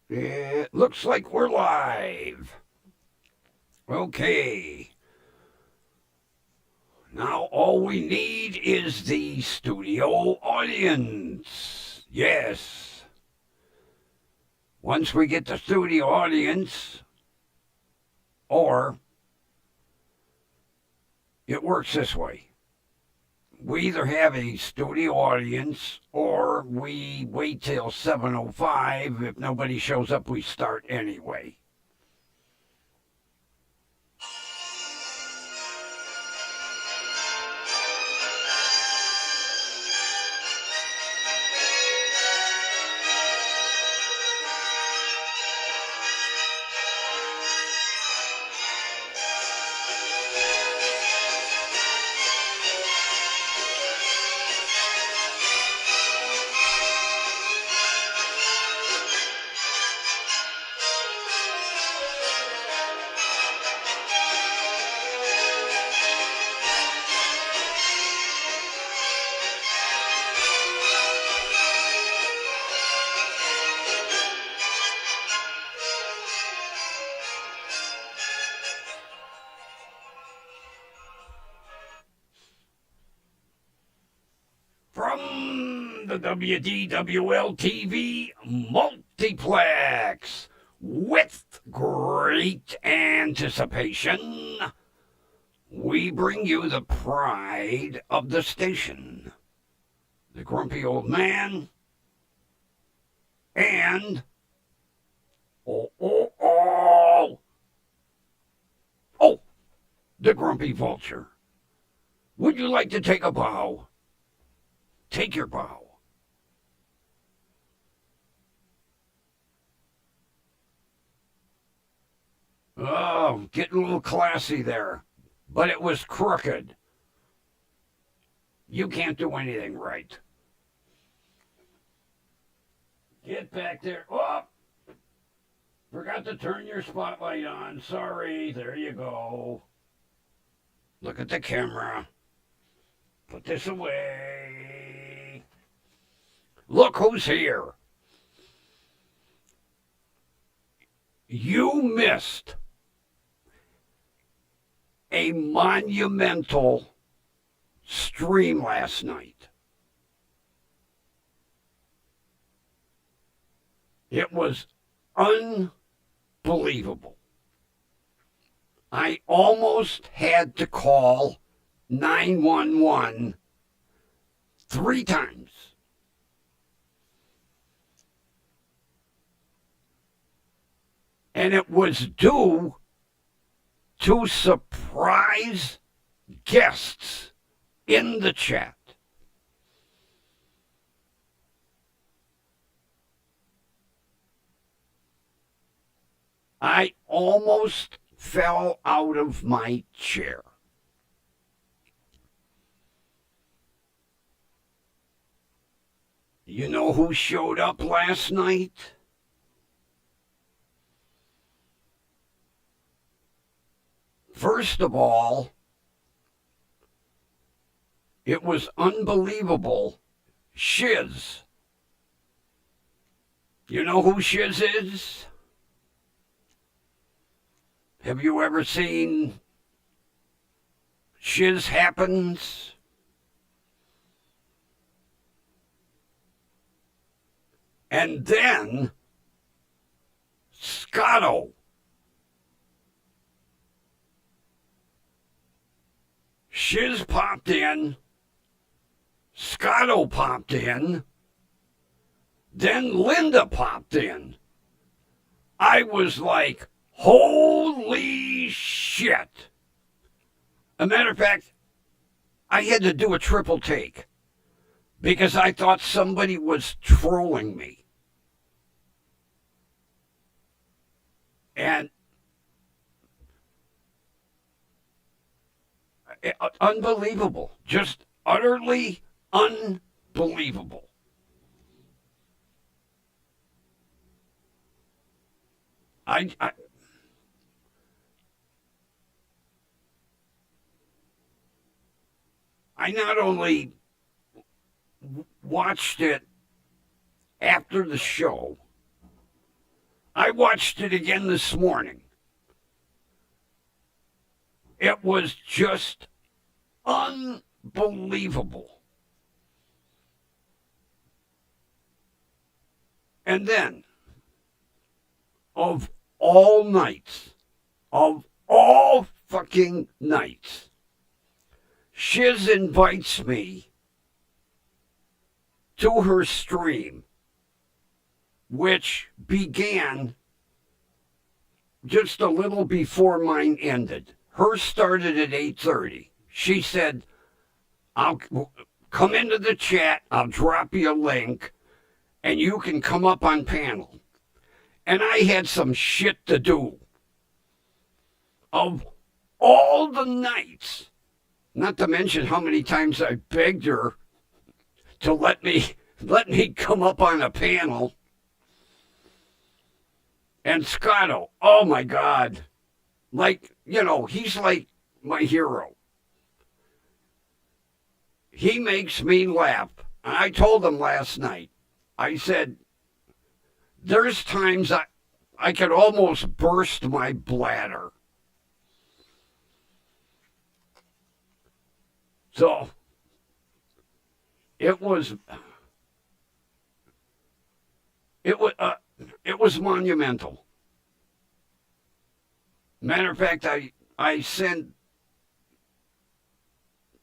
It looks like we're live. Okay. Now all we need is the studio audience. Yes. Once we get the studio audience, or it works this way. We either have a studio audience or we wait till 7:05. If nobody shows up, we start anyway. From the WDWL TV multiplex, with great anticipation, we bring you the pride of the station, the grumpy old man, and oh, oh, oh, oh, the grumpy vulture. Would you like to take a bow? Take your bow. Oh, getting a little classy there. But it was crooked. You can't do anything right. Get back there. Oh, forgot to turn your spotlight on. Sorry. There you go. Look at the camera. Put this away. Look who's here. You missed a monumental stream last night. It was unbelievable. I almost had to call 911 3 times. And it was due to surprise guests in the chat. I almost fell out of my chair. You know who showed up last night? First of all, it was unbelievable. Shiz. You know who Shiz is? Have you ever seen Shiz Happens? And then Scotto. Shiz popped in. Scotto popped in. Then Linda popped in. I was like, holy shit. A matter of fact, I had to do a triple take because I thought somebody was trolling me. And unbelievable. Just utterly unbelievable. I not only watched it after the show, I watched it again this morning. It was just unbelievable. And then, of all nights, of all fucking nights, Shiz invites me to her stream, which began just a little before mine ended. Hers started at 8:30. She said, I'll come into the chat, I'll drop you a link, and you can come up on panel. And I had some shit to do. Of all the nights, not to mention how many times I begged her to let me come up on a panel. And Scotto, oh my God. Like, he's like my hero. He makes me laugh. And I told him last night, I said, there's times I could almost burst my bladder. So, it was monumental. Matter of fact, I sent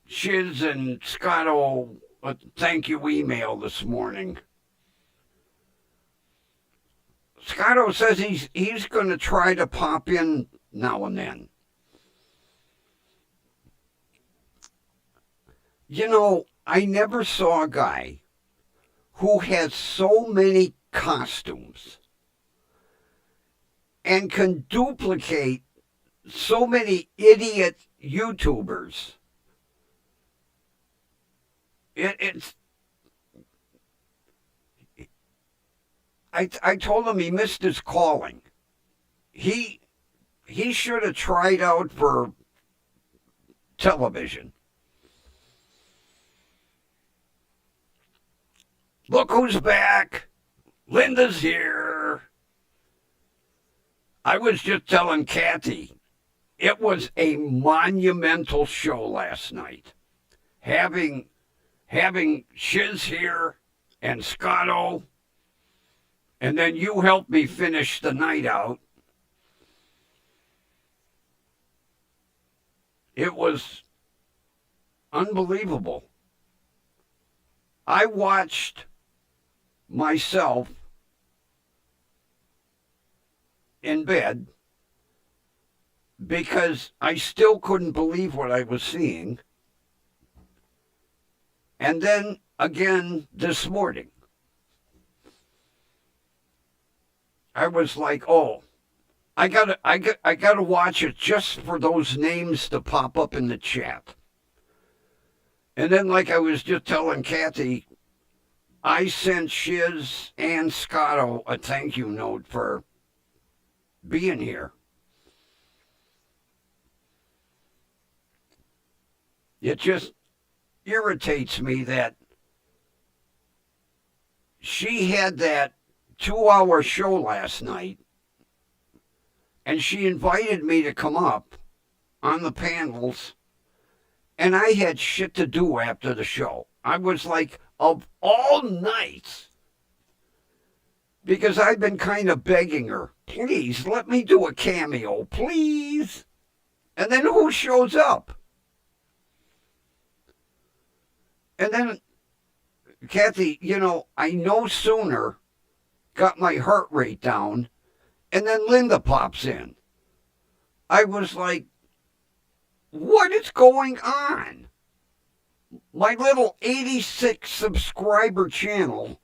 Shiz and Scotto a thank you email this morning. Scotto says he's going to try to pop in now and then. I never saw a guy who has so many costumes and can duplicate so many idiot YouTubers. I told him he missed his calling. He should have tried out for television. Look who's back. Linda's here. I was just telling Kathy, it was a monumental show last night. Having Shiz here and Scotto, and then you helped me finish the night out. It was unbelievable. I watched myself in bed because I still couldn't believe what I was seeing. And then again this morning, I was like, oh, I gotta watch it just for those names to pop up in the chat. And then, like I was just telling Kathy, I sent Shiz and Scotto a thank you note for being here. It just irritates me that she had that 2-hour show last night and she invited me to come up on the panels, and I had shit to do after the show. I was like, of all nights, because I've been kind of begging her, please let me do a cameo, please. And then who shows up? And then, Kathy, I no sooner got my heart rate down, and then Linda pops in. I was like, what is going on? My little 86 subscriber channel.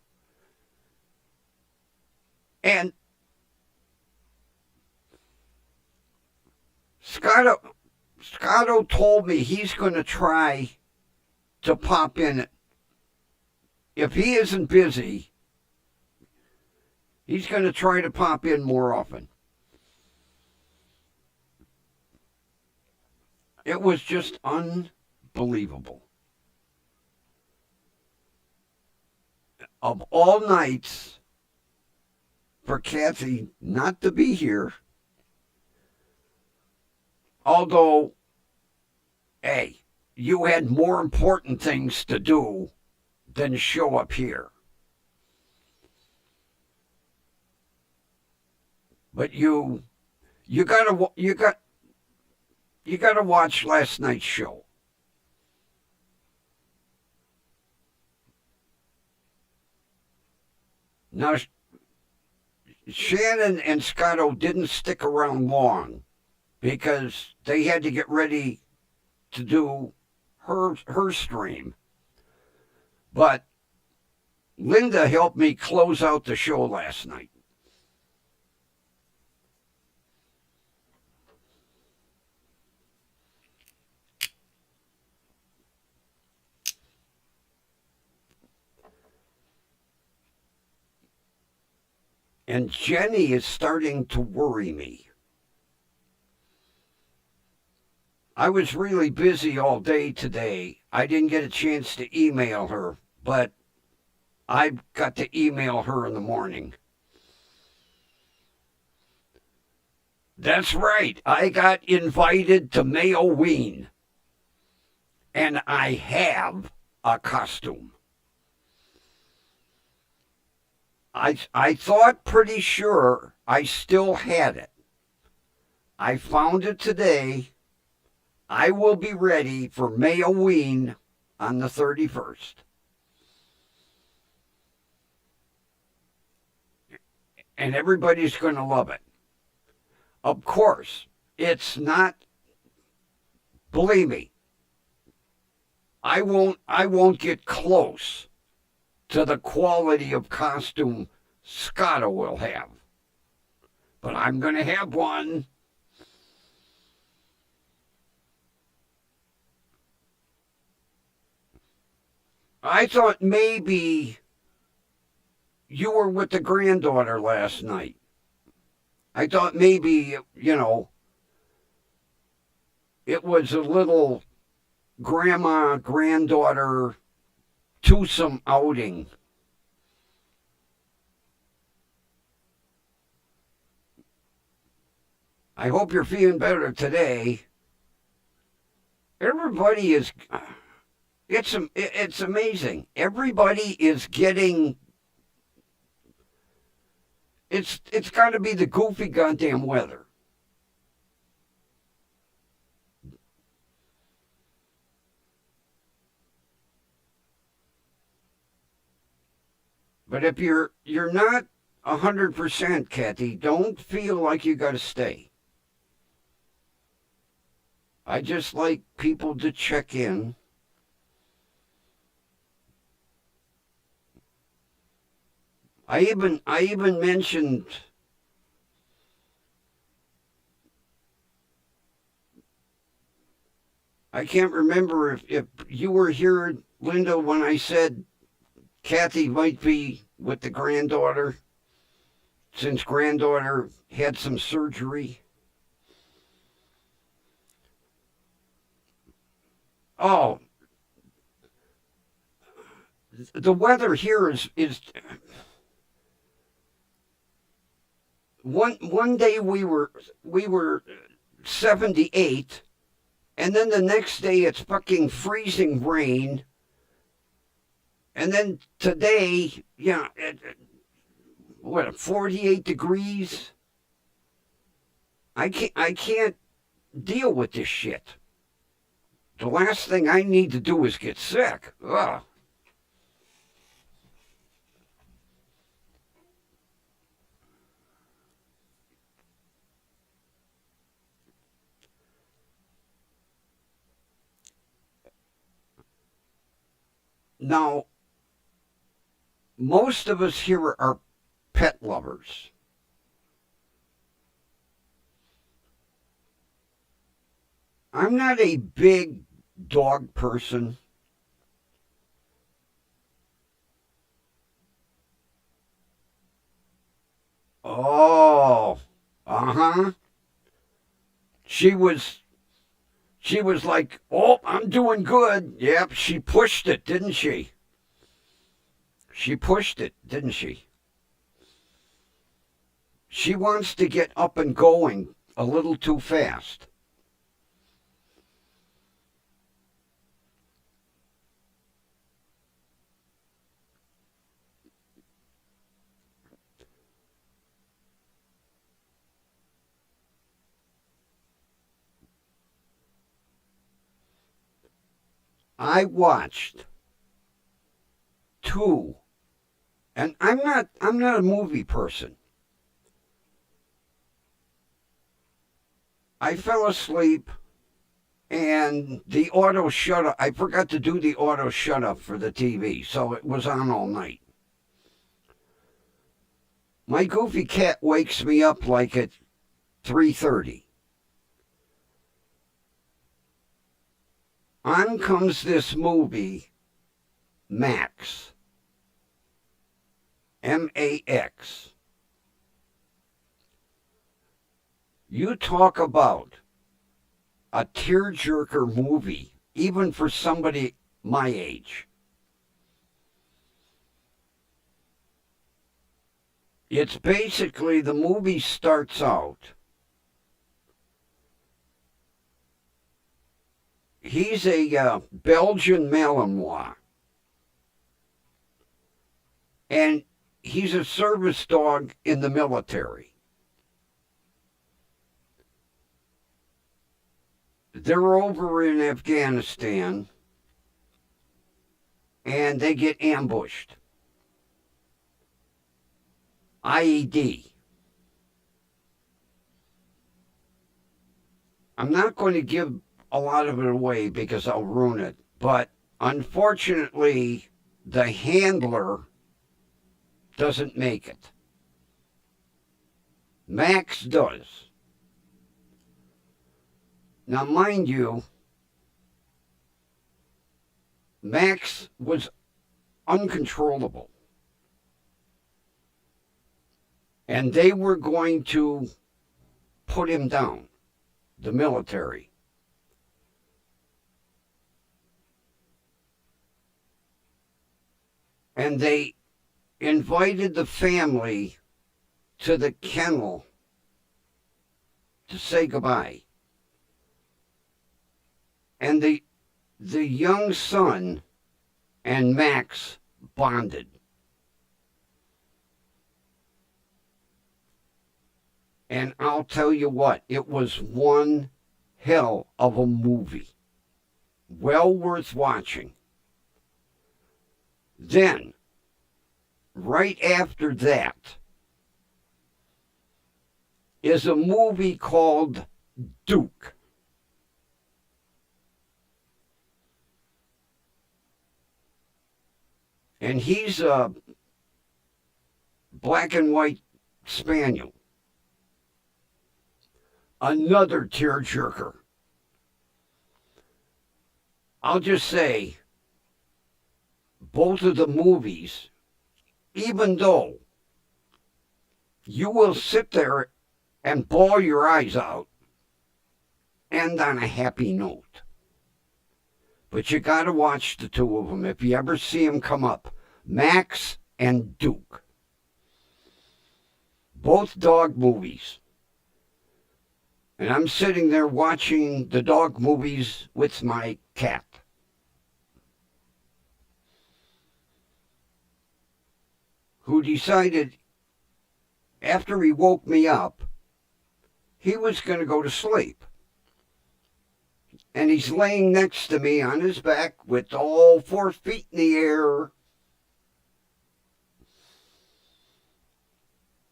And Scotto told me he's going to try to pop in. If he isn't busy, he's going to try to pop in more often. It was just unbelievable. Of all nights, for Kathy not to be here. Although, hey, you had more important things to do than show up here. But you gotta watch last night's show. Now, Shannon and Scotto didn't stick around long because they had to get ready to do her stream. But Linda helped me close out the show last night. And Jenny is starting to worry me. I was really busy all day today. I didn't get a chance to email her, but I got to email her in the morning. That's right. I got invited to Mayoween. And I have a costume. I thought pretty sure I still had it. I found it today. I will be ready for Mayoween on the 31st. And everybody's going to love it. Of course, it's not, believe me, I won't get close to the quality of costume Scotto will have. But I'm going to have one. I thought maybe you were with the granddaughter last night. I thought maybe, it was a little grandma-granddaughter twosome outing. I hope you're feeling better today. Everybody is, it's amazing. Everybody is getting, it's got to be the goofy goddamn weather. But if you're not 100%, Kathy, don't feel like you got to stay. I just like people to check in. I even mentioned I can't remember if you were here, Linda, when I said Kathy might be with the granddaughter, since granddaughter had some surgery. Oh, the weather here is one day we were 78, and then the next day it's fucking freezing rain. And then today, 48 degrees? I can't deal with this shit. The last thing I need to do is get sick. Ugh. Now, most of us here are pet lovers. I'm not a big dog person. Oh, uh-huh. She was like, "Oh, I'm doing good." Yep, she pushed it, didn't she? She pushed it, didn't she? She wants to get up and going a little too fast. I watched two, and I'm not a movie person. I fell asleep and the auto shut up. I forgot to do the auto shut up for the TV, so it was on all night. My goofy cat wakes me up like at 3:30. On comes this movie, Max. MAX. You talk about a tearjerker movie, even for somebody my age. It's basically the movie starts out. He's a Belgian Malinois. And he's a service dog in the military. They're over in Afghanistan and they get ambushed. IED. I'm not going to give a lot of it away because I'll ruin it, but unfortunately, the handler doesn't make it. Max does. Now, mind you, Max was uncontrollable. And they were going to put him down, the military. And they invited the family to the kennel to say goodbye. And the young son and Max bonded. And I'll tell you what, it was one hell of a movie. Well worth watching. Then, right after that, is a movie called Duke. And he's a black and white spaniel. Another tearjerker. I'll just say, both of the movies, even though you will sit there and bawl your eyes out, end on a happy note. But you got to watch the two of them if you ever see them come up. Max and Duke. Both dog movies. And I'm sitting there watching the dog movies with my cat. Who decided, after he woke me up, he was going to go to sleep. And he's laying next to me on his back with all 4 feet in the air.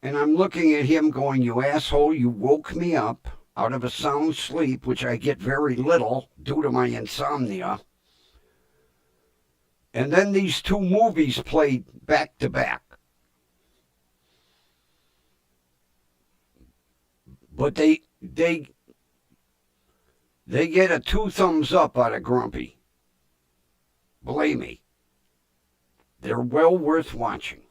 And I'm looking at him going, you asshole, you woke me up out of a sound sleep, which I get very little due to my insomnia. And then these two movies played back to back. But they get a 2 thumbs up out of Grumpy. Believe me. They're well worth watching.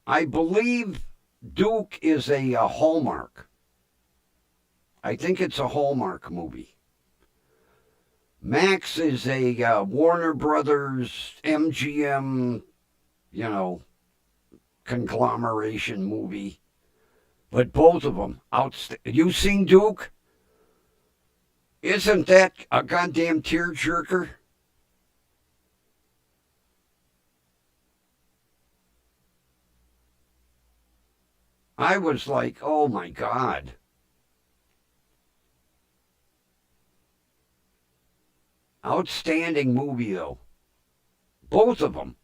I believe Duke is a Hallmark. I think it's a Hallmark movie. Max is a Warner Brothers, MGM, conglomeration movie. But both of them, you seen Duke? Isn't that a goddamn tearjerker? I was like, oh my God. Outstanding movie, though. Both of them.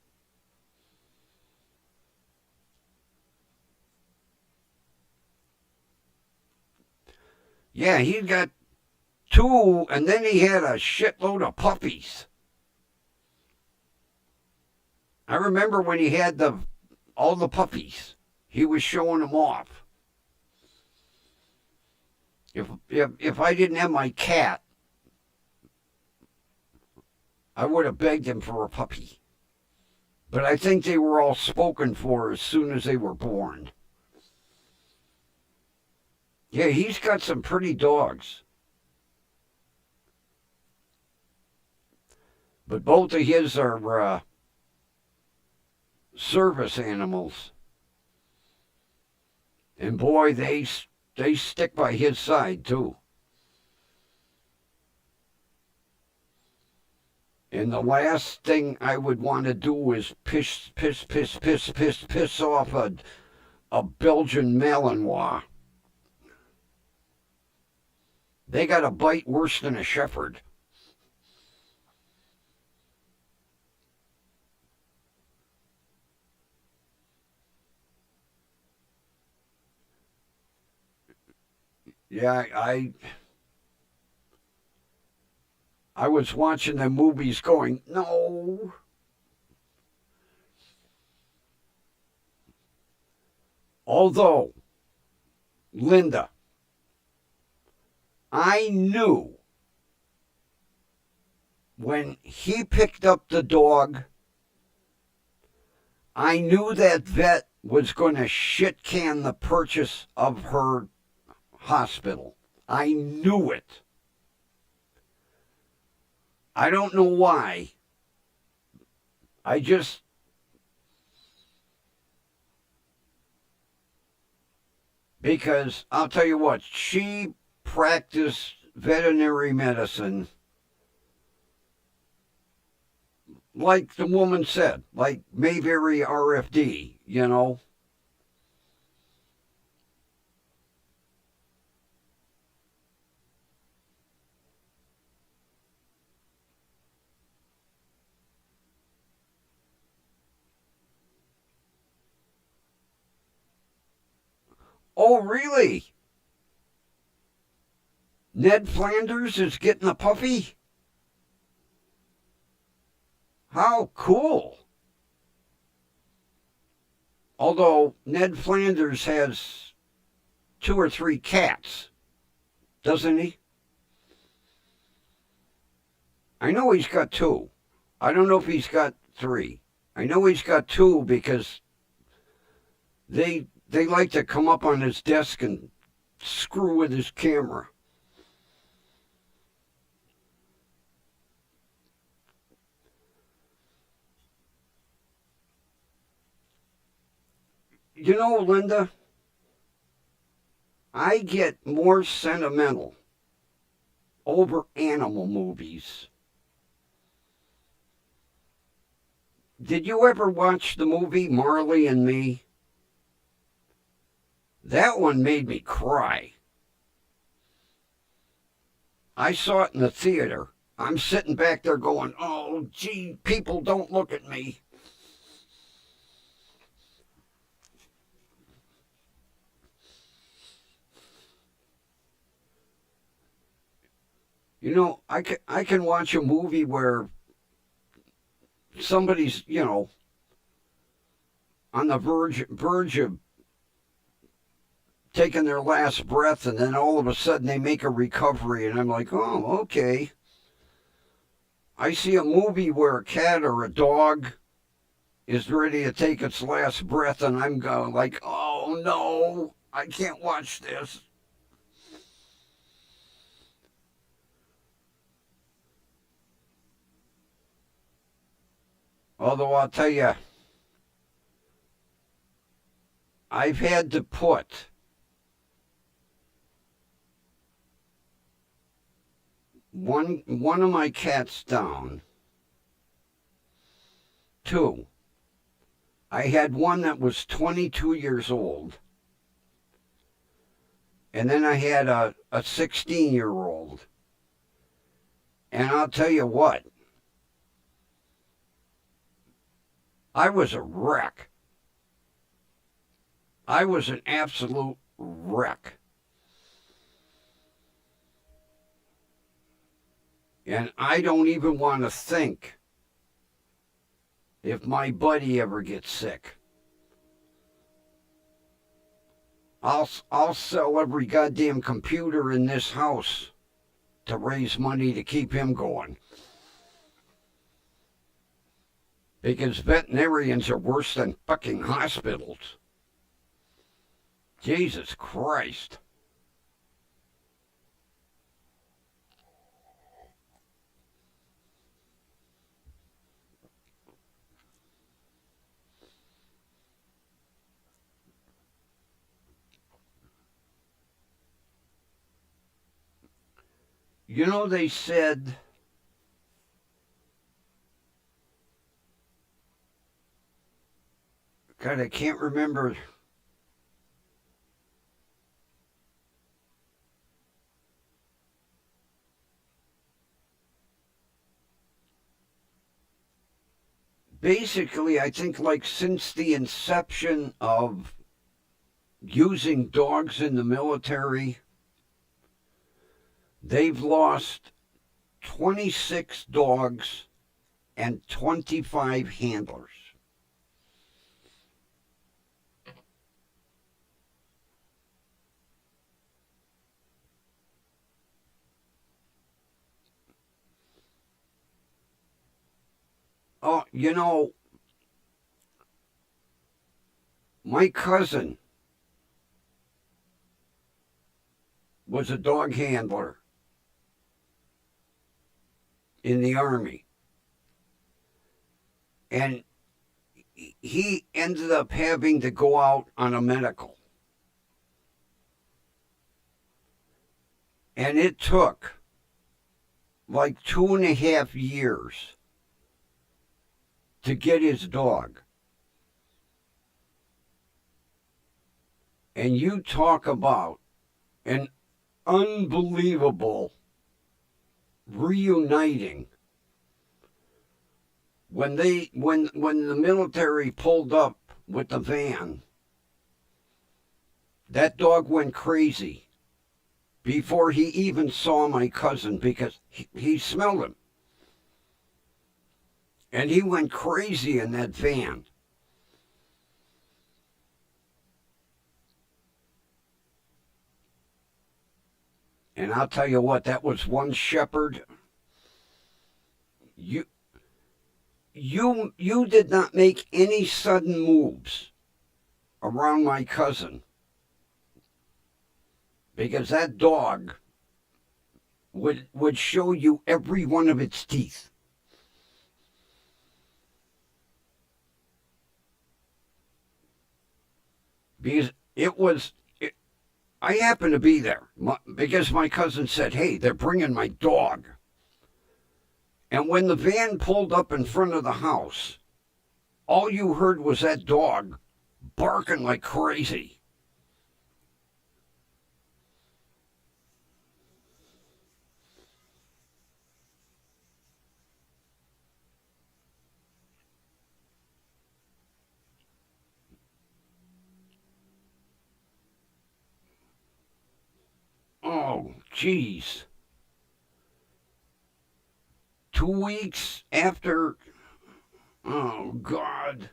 Yeah, he got two, and then he had a shitload of puppies. I remember when he had all the puppies. He was showing them off. If I didn't have my cat, I would have begged him for a puppy. But I think they were all spoken for as soon as they were born. Yeah, he's got some pretty dogs. But both of his are service animals. And boy, they stick by his side too. And the last thing I would want to do is piss off a Belgian Malinois. They got a bite worse than a shepherd. Yeah, I was watching the movies going, no. Although, Linda, I knew when he picked up the dog, I knew that vet was going to shit can the purchase of her hospital. I knew it. I don't know why. I just. Because I'll tell you what, she practiced veterinary medicine like the woman said, like Mayberry RFD, you know. Oh, really? Ned Flanders is getting a puppy? How cool. Although Ned Flanders has 2 or 3 cats, doesn't he? I know he's got 2. I don't know if he's got 3. I know he's got 2 because they like to come up on his desk and screw with his camera. You know, Linda, I get more sentimental over animal movies. Did you ever watch the movie Marley and Me? That one made me cry. I saw it in the theater. I'm sitting back there going, oh, gee, people don't look at me. You know, I can watch a movie where somebody's, on the verge of taking their last breath, and then all of a sudden they make a recovery, and I'm like, oh, okay. I see a movie where a cat or a dog is ready to take its last breath, and I'm going like, oh no, I can't watch this. Although I'll tell you, I've had to put one of my cats down. Two. I had one that was 22 years old. And then I had a 16-year-old. And I'll tell you what, I was a wreck. I was an absolute wreck. And I don't even want to think if my buddy ever gets sick. I'll sell every goddamn computer in this house to raise money to keep him going. Because veterinarians are worse than fucking hospitals. Jesus Christ. You know, they said God, I can't remember. Basically, I think like since the inception of using dogs in the military, they've lost 26 dogs and 25 handlers. Oh, you know, my cousin was a dog handler in the Army. And he ended up having to go out on a medical. And it took like 2.5 years to get his dog. And you talk about an unbelievable reuniting. When the military pulled up with the van, that dog went crazy before he even saw my cousin because he smelled him. And he went crazy in that van. And I'll tell you what, that was one shepherd. You did not make any sudden moves around my cousin because that dog would show you every one of its teeth. Because I happened to be there because my cousin said, hey, they're bringing my dog. And when the van pulled up in front of the house, all you heard was that dog barking like crazy. Oh, geez. 2 weeks after, oh, God.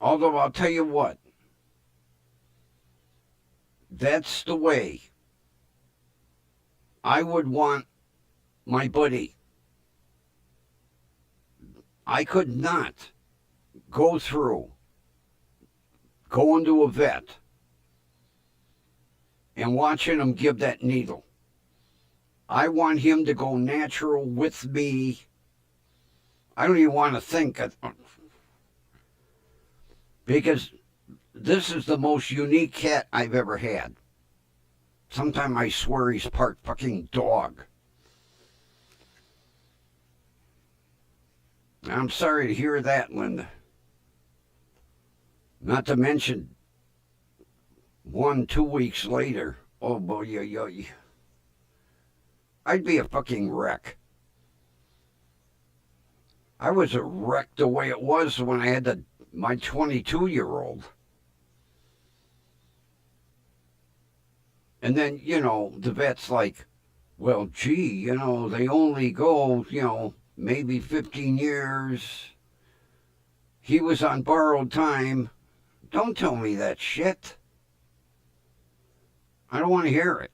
Although I'll tell you what, that's the way I would want my buddy. I could not go through going to a vet and watching him give that needle. I want him to go natural with me. I don't even want to think of, because this is the most unique cat I've ever had. Sometimes I swear he's part fucking dog. I'm sorry to hear that, Linda. Not to mention 2 weeks later. Oh boy, I'd be a fucking wreck. I was a wreck the way it was when I had my 22-year-old. And then, the vet's like, well, gee, they only go, maybe 15 years. He was on borrowed time. Don't tell me that shit. I don't want to hear it.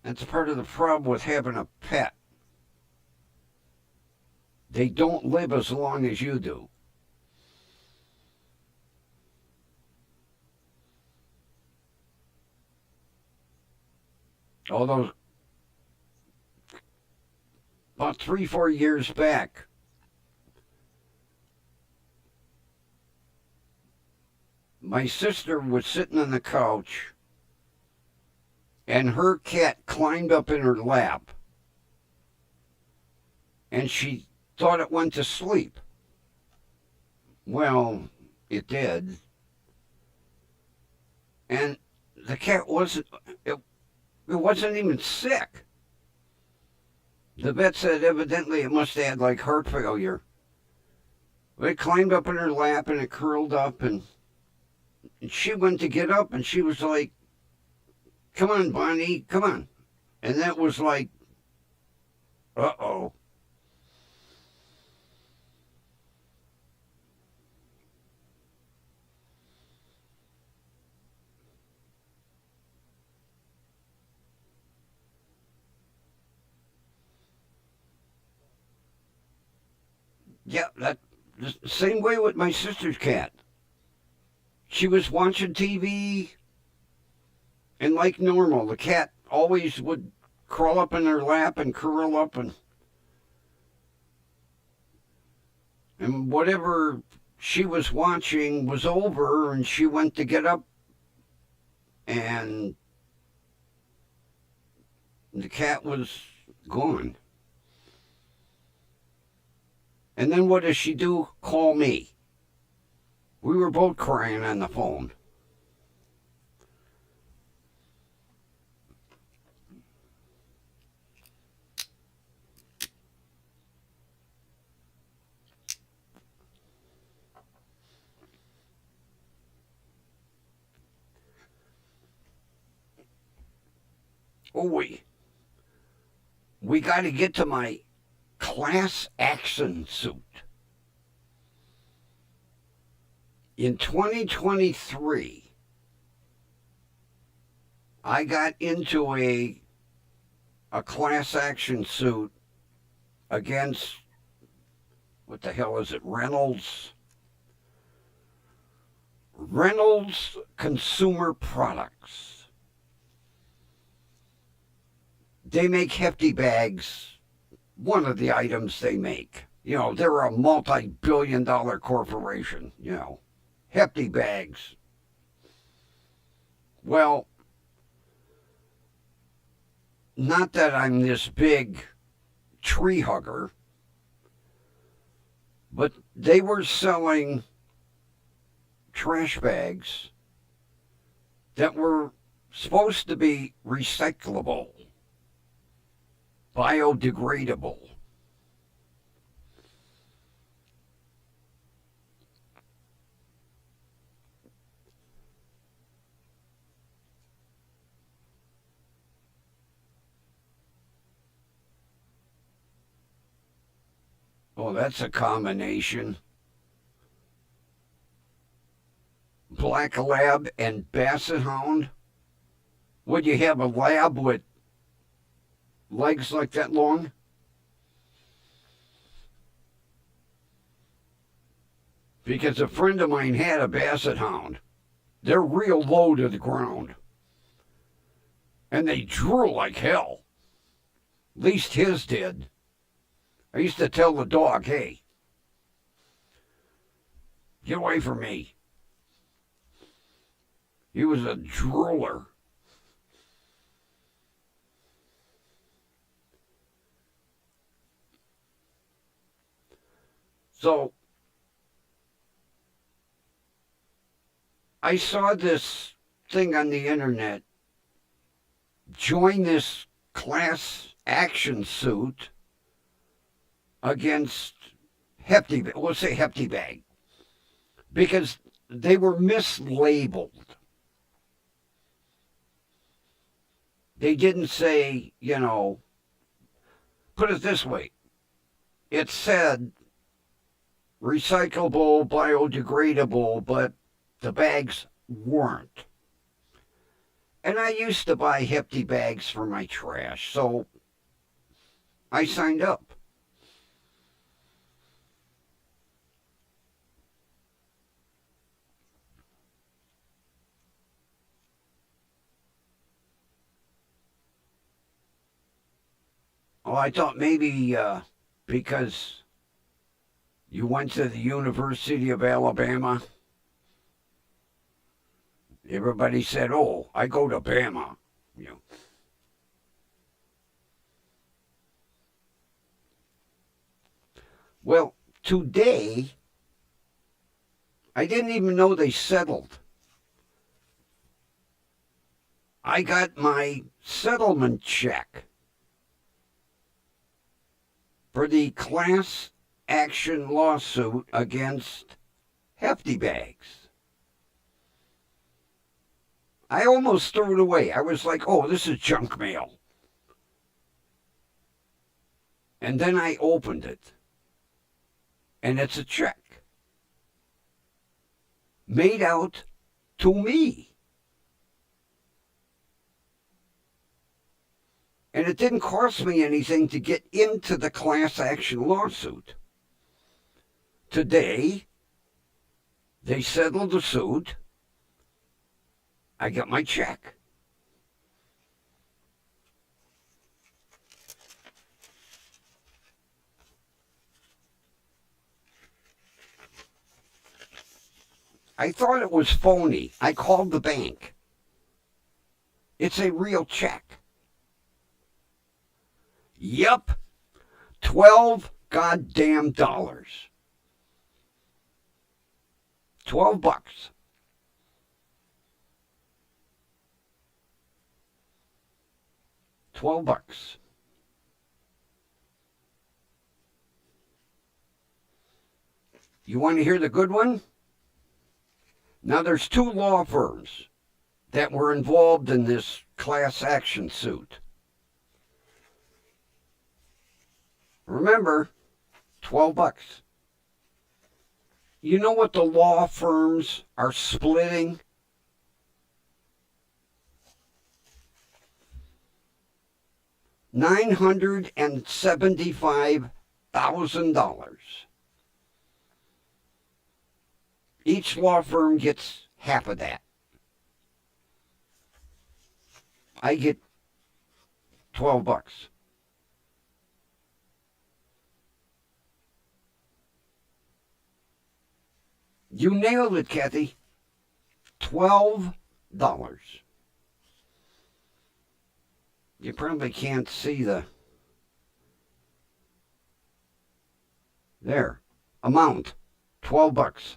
That's part of the problem with having a pet. They don't live as long as you do. Although, about 3-4 years back, my sister was sitting on the couch and her cat climbed up in her lap and she thought it went to sleep. Well, it did. And the cat wasn't even sick. The vet said evidently it must have had like heart failure. But it climbed up in her lap and it curled up and she went to get up and she was like, come on, Bonnie, come on. And that was like, uh-oh. Yeah, that the same way with my sister's cat. She was watching TV, and like normal, the cat always would crawl up in her lap and curl up and whatever she was watching was over, and she went to get up, and the cat was gone. And then what does she do? Call me. We were both crying on the phone. Oh, we got to get to my class action suit. In 2023, I got into a class action suit against, what the hell is it, Reynolds Consumer Products. They make hefty bags. One of the items they make. They're a multi-billion-dollar corporation, Hefty bags. Well, not that I'm this big tree hugger, but they were selling trash bags that were supposed to be recyclable, biodegradable. Oh, that's a combination. Black Lab and Basset Hound. Would you have a lab with legs like that long? Because a friend of mine had a Basset Hound. They're real low to the ground. And they drool like hell. At least his did. I used to tell the dog, hey, get away from me. He was a drooler. So I saw this thing on the internet. Join this class action suit against Hefty, we'll say Hefty Bag, because they were mislabeled. They didn't say, put it this way. It said recyclable, biodegradable, but the bags weren't. And I used to buy Hefty bags for my trash, so I signed up. Oh, I thought maybe because you went to the University of Alabama, everybody said, oh, I go to Bama. Well, today, I didn't even know they settled. I got my settlement check for the class action lawsuit against Hefty Bags. I almost threw it away. I was like, oh, this is junk mail. And then I opened it. And it's a check. Made out to me. And it didn't cost me anything to get into the class action lawsuit. Today, they settled the suit. I got my check. I thought it was phony. I called the bank. It's a real check. Yup. 12 goddamn dollars. 12 bucks. $12. You want to hear the good one? Now, there's two law firms that were involved in this class action suit. Remember, 12 bucks. You know what the law firms are splitting? $975,000. Each law firm gets half of that. I get 12 bucks. You nailed it, Kathy. $12. You probably can't see the... There. Amount. 12 bucks.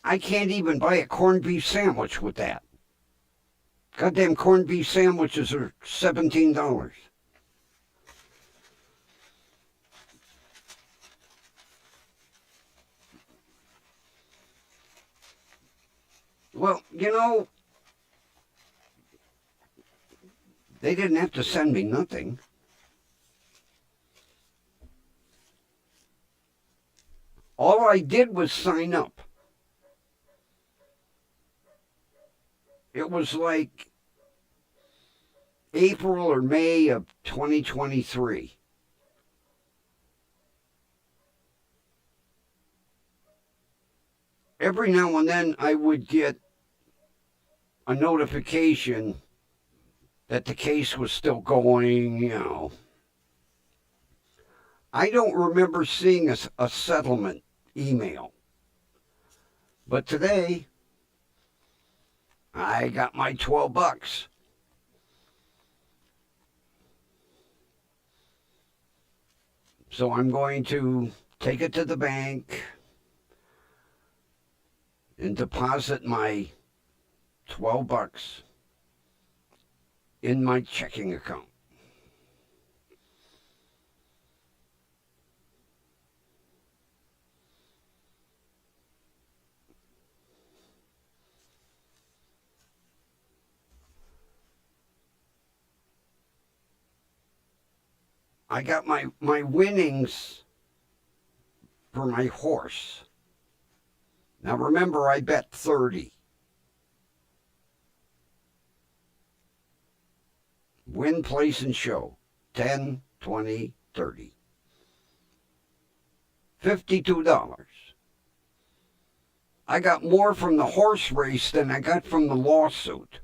I can't even buy a corned beef sandwich with that. Goddamn corned beef sandwiches are $17. Well, they didn't have to send me nothing. All I did was sign up. It was like April or May of 2023. every now and then I would get a notification that the case was still going. I don't remember seeing a settlement email. But today, I got my $12. So I'm going to take it to the bank and deposit my $12 in my checking account. I got my winnings for my horse. Now remember, I bet 30. Win, place, and show. 10, 20, 30. $52. I got more from the horse race than I got from the lawsuit.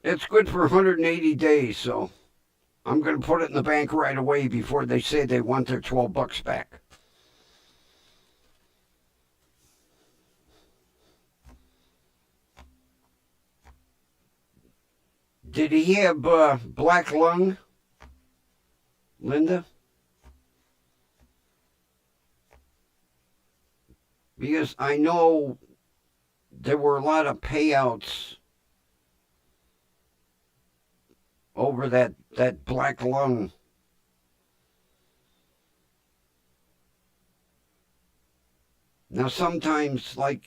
It's good for 180 days, so I'm going to put it in the bank right away before they say they want their $12 back. Did he have black lung, Linda? Because I know there were a lot of payouts over that black lung. Now sometimes, like,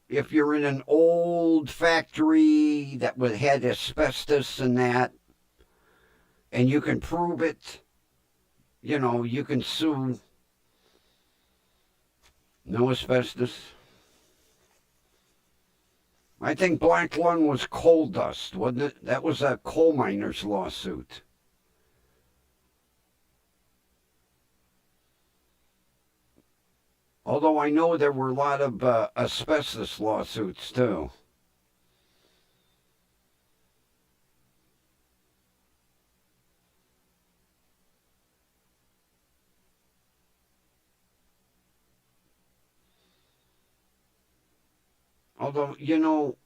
if you're in an old factory that had asbestos and that, and you can prove it, you can sue. No asbestos. I think black lung was coal dust, wasn't it? That was a coal miner's lawsuit. Although I know there were a lot of asbestos lawsuits too. Although,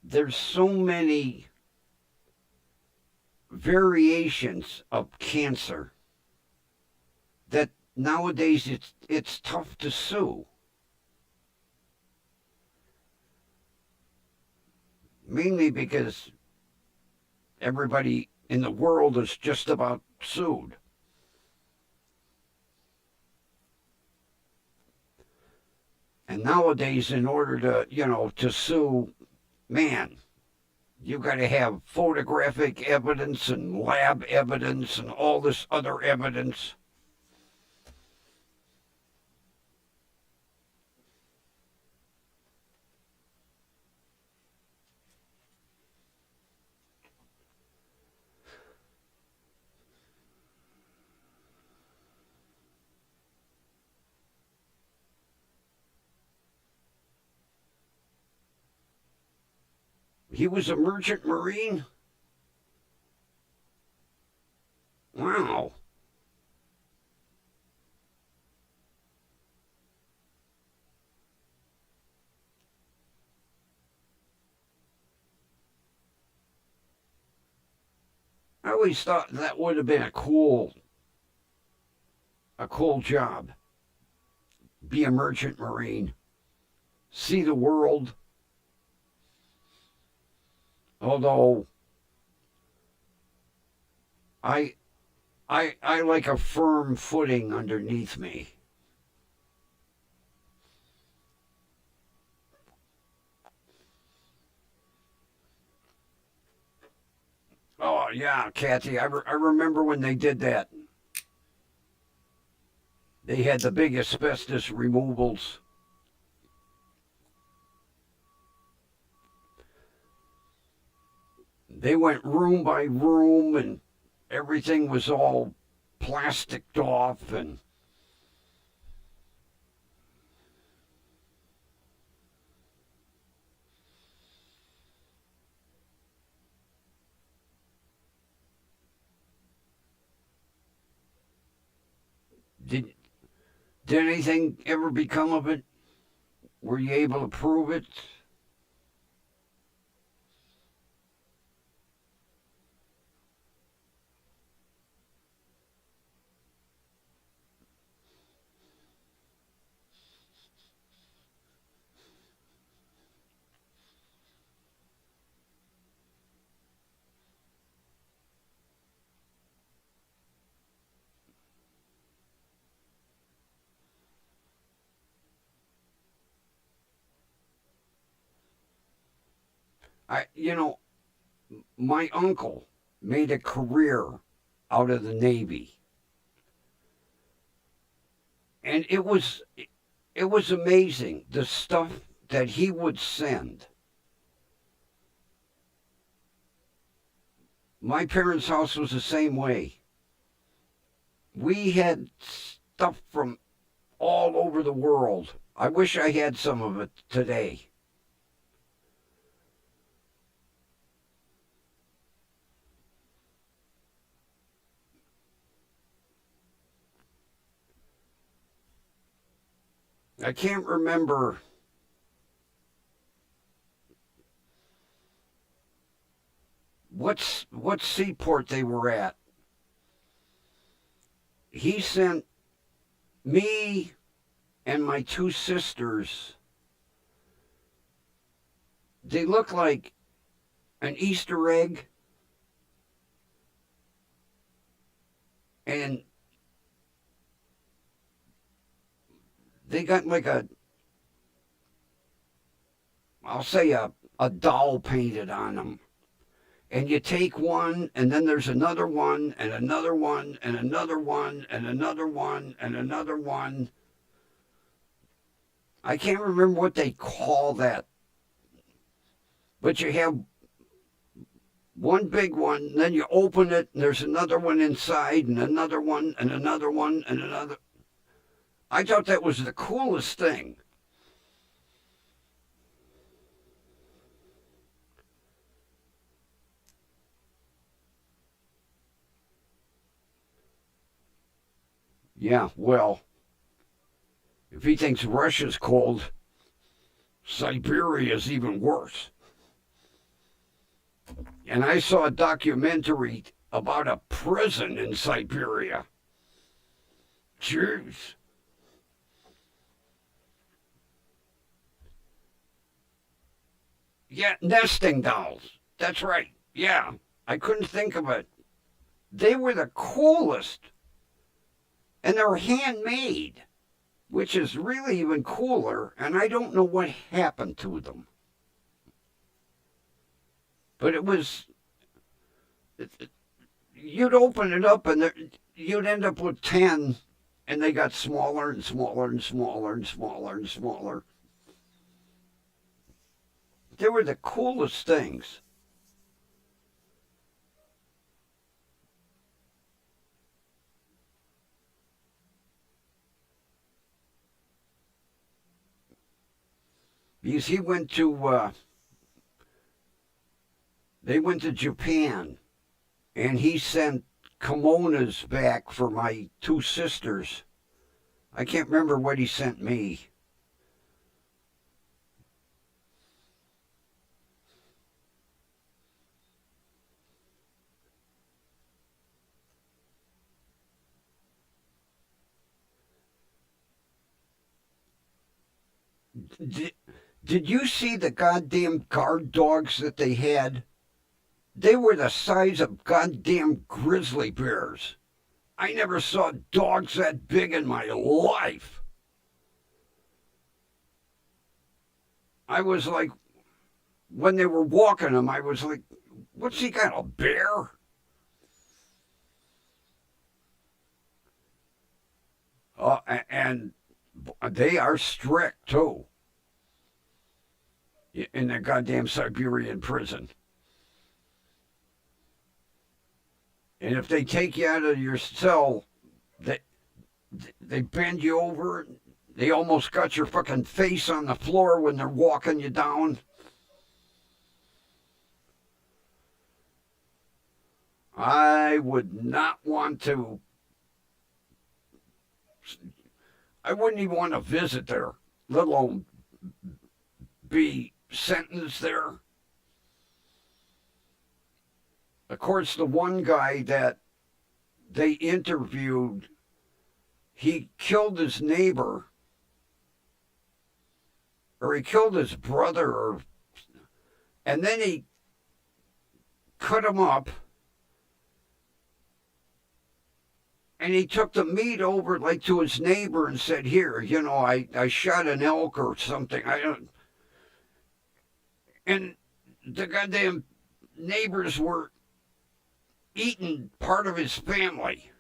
there's so many variations of cancer that nowadays it's tough to sue. Mainly because everybody in the world is just about sued. And nowadays, in order to sue, man, you got to have photographic evidence and lab evidence and all this other evidence. He was a merchant marine? Wow. I always thought that would have been a cool job. Be a merchant marine. See the world. Although I like a firm footing underneath me. Oh yeah, Kathy, I remember when they did that. They had the big asbestos removals. They went room by room, and everything was all plasticed off, and did did anything ever become of it? Were you able to prove it? You know, my uncle made a career out of the Navy, and it was amazing the stuff that he would send. My parents' house was the same way. We had stuff from all over the world. I wish I had some of it today. I can't remember what seaport they were at. He sent me and my two sisters. They look like an Easter egg, and they got like I'll say a doll painted on them. And you take one, and then there's another one, and another one, and another one, and another one, and another one. I can't remember what they call that, but you have one big one, and then you open it, and there's another one inside, and another one, and another one, and another. I thought that was the coolest thing. Yeah, well, if he thinks Russia's cold, Siberia's even worse. And I saw a documentary about a prison in Siberia. Jeez. Yeah, nesting dolls. That's right. Yeah, I couldn't think of it. They were the coolest, and they're handmade, which is really even cooler, and I don't know what happened to them. But it was, you'd open it up and you'd end up with 10, and they got smaller and smaller and smaller and smaller and smaller. They were the coolest things. Because they went to Japan, and he sent kimonos back for my two sisters. I can't remember what he sent me. Did, did you see the goddamn guard dogs that they had? They were the size of goddamn grizzly bears. I never saw dogs that big in my life. I was like, when they were walking them, I was like, what's he got, a bear? And they are strict too in the goddamn Siberian prison. And if they take you out of your cell, they, they bend you over. They almost got your fucking face on the floor when they're walking you down. I would not want to. I wouldn't even want to visit there, let alone be sentenced there. Of course, the one guy that they interviewed, he killed his neighbor, or he killed his brother, and then he cut him up, and he took the meat over like to his neighbor and said, "Here, I shot an elk or something. I don't." And the goddamn neighbors were eating part of his family.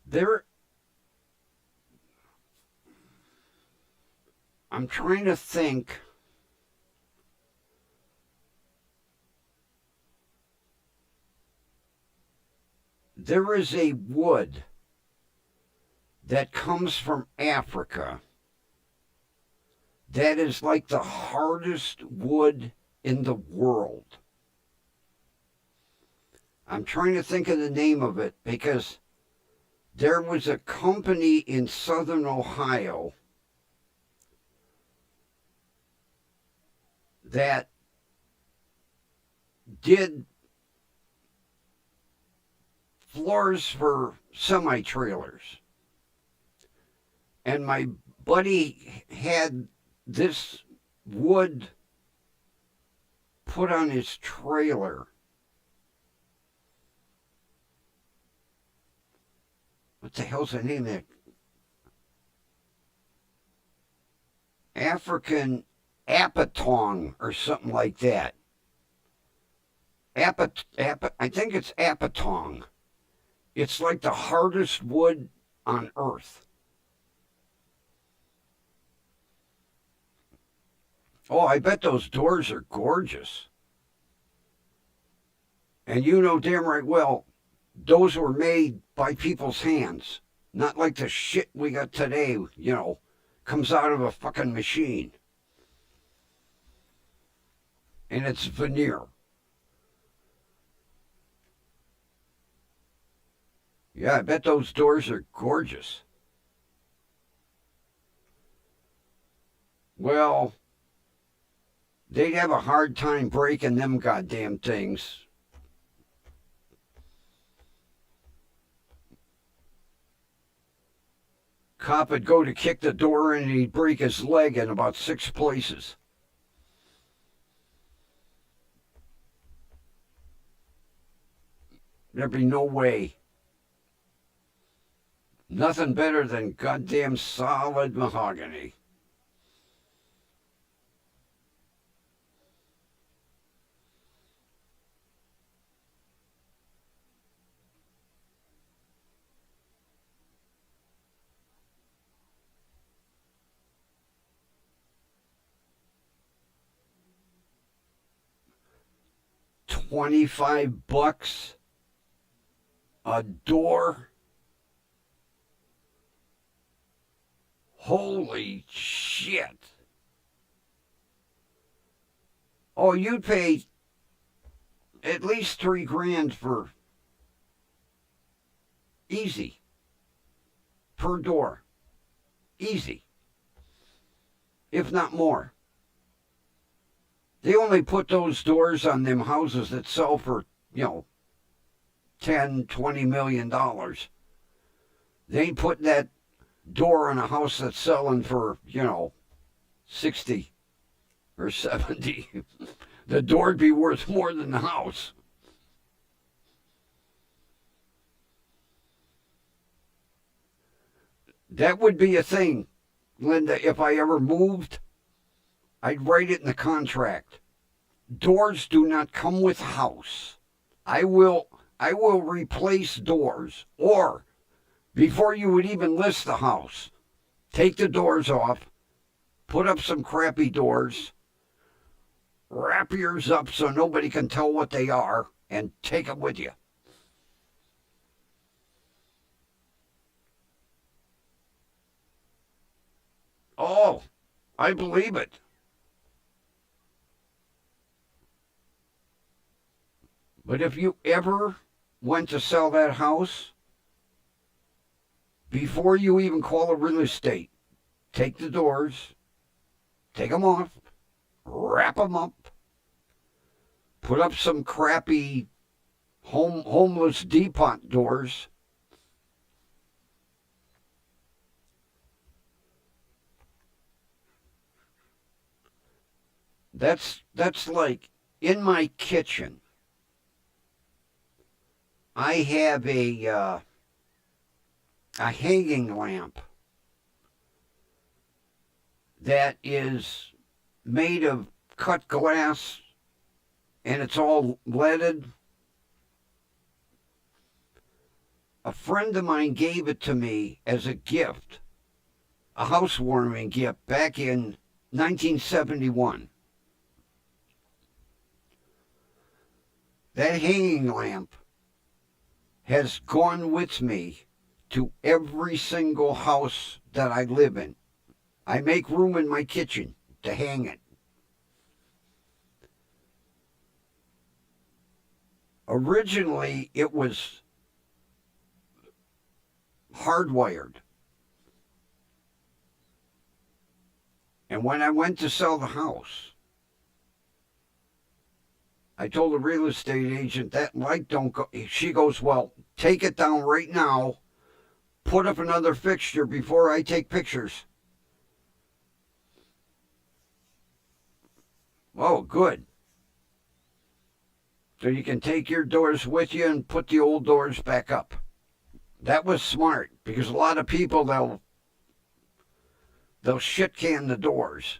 There, I'm trying to think. There is a wood that comes from Africa that is like the hardest wood in the world. I'm trying to think of the name of it because there was a company in southern Ohio that did floors for semi-trailers. And my buddy had this wood put on his trailer. What the hell's the name of it? African apatong or something like that. I think it's apatong. It's like the hardest wood on earth. Oh, I bet those doors are gorgeous. And you know damn right well, those were made by people's hands. Not like the shit we got today, comes out of a fucking machine. And it's veneer. Yeah, I bet those doors are gorgeous. Well, they'd have a hard time breaking them goddamn things. Cop would go to kick the door in and he'd break his leg in about 6 places. There'd be no way. Nothing better than goddamn solid mahogany. $25 a door. Holy shit. Oh, you'd pay at least $3,000 for easy per door. Easy. If not more. They only put those doors on them houses that sell for, $10, $20 million. They ain't putting that door on a house that's selling for, 60 or 70. The door'd be worth more than the house. That would be a thing, Linda, if I ever moved. I'd write it in the contract. Doors do not come with house. I will replace doors, or before you would even list the house, take the doors off, put up some crappy doors, wrap yours up so nobody can tell what they are, and take them with you. Oh, I believe it. But if you ever went to sell that house, before you even call a real estate, take the doors, take them off, wrap them up, put up some crappy homeless depot doors. That's like in my kitchen. I have a hanging lamp that is made of cut glass and it's all leaded. A friend of mine gave it to me as a gift, a housewarming gift back in 1971. That hanging lamp has gone with me to every single house that I live in. I make room in my kitchen to hang it. Originally, it was hardwired. And when I went to sell the house, I told the real estate agent that light don't go. She goes, well, take it down right now. Put up another fixture before I take pictures. Oh, good. So you can take your doors with you and put the old doors back up. That was smart because a lot of people they'll shit can the doors.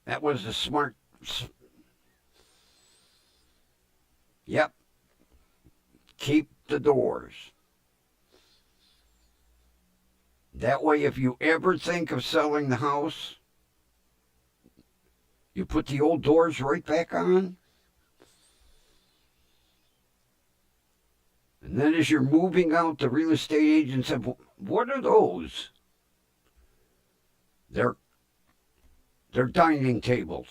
That was a smart. Yep. Keep the doors. That way, if you ever think of selling the house, you put the old doors right back on. And then as you're moving out, the real estate agent said, what are those? They're dining tables.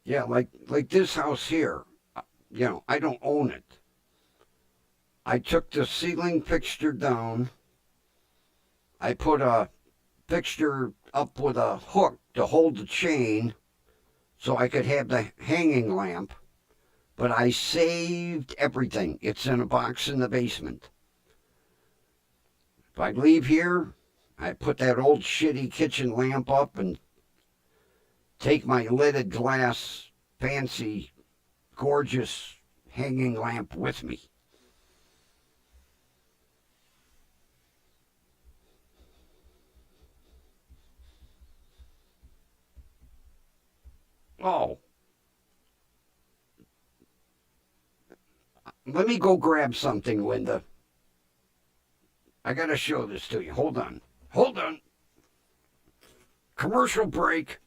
Yeah, like this house here. I don't own it. I took the ceiling fixture down. I put a fixture up with a hook to hold the chain so I could have the hanging lamp. But I saved everything. It's in a box in the basement. If I leave here, I put that old shitty kitchen lamp up and take my leaded glass, fancy, gorgeous hanging lamp with me. Oh, let me go grab something, Linda. I got to show this to you. Hold on. Hold on. Commercial break.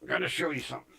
I got to show you something.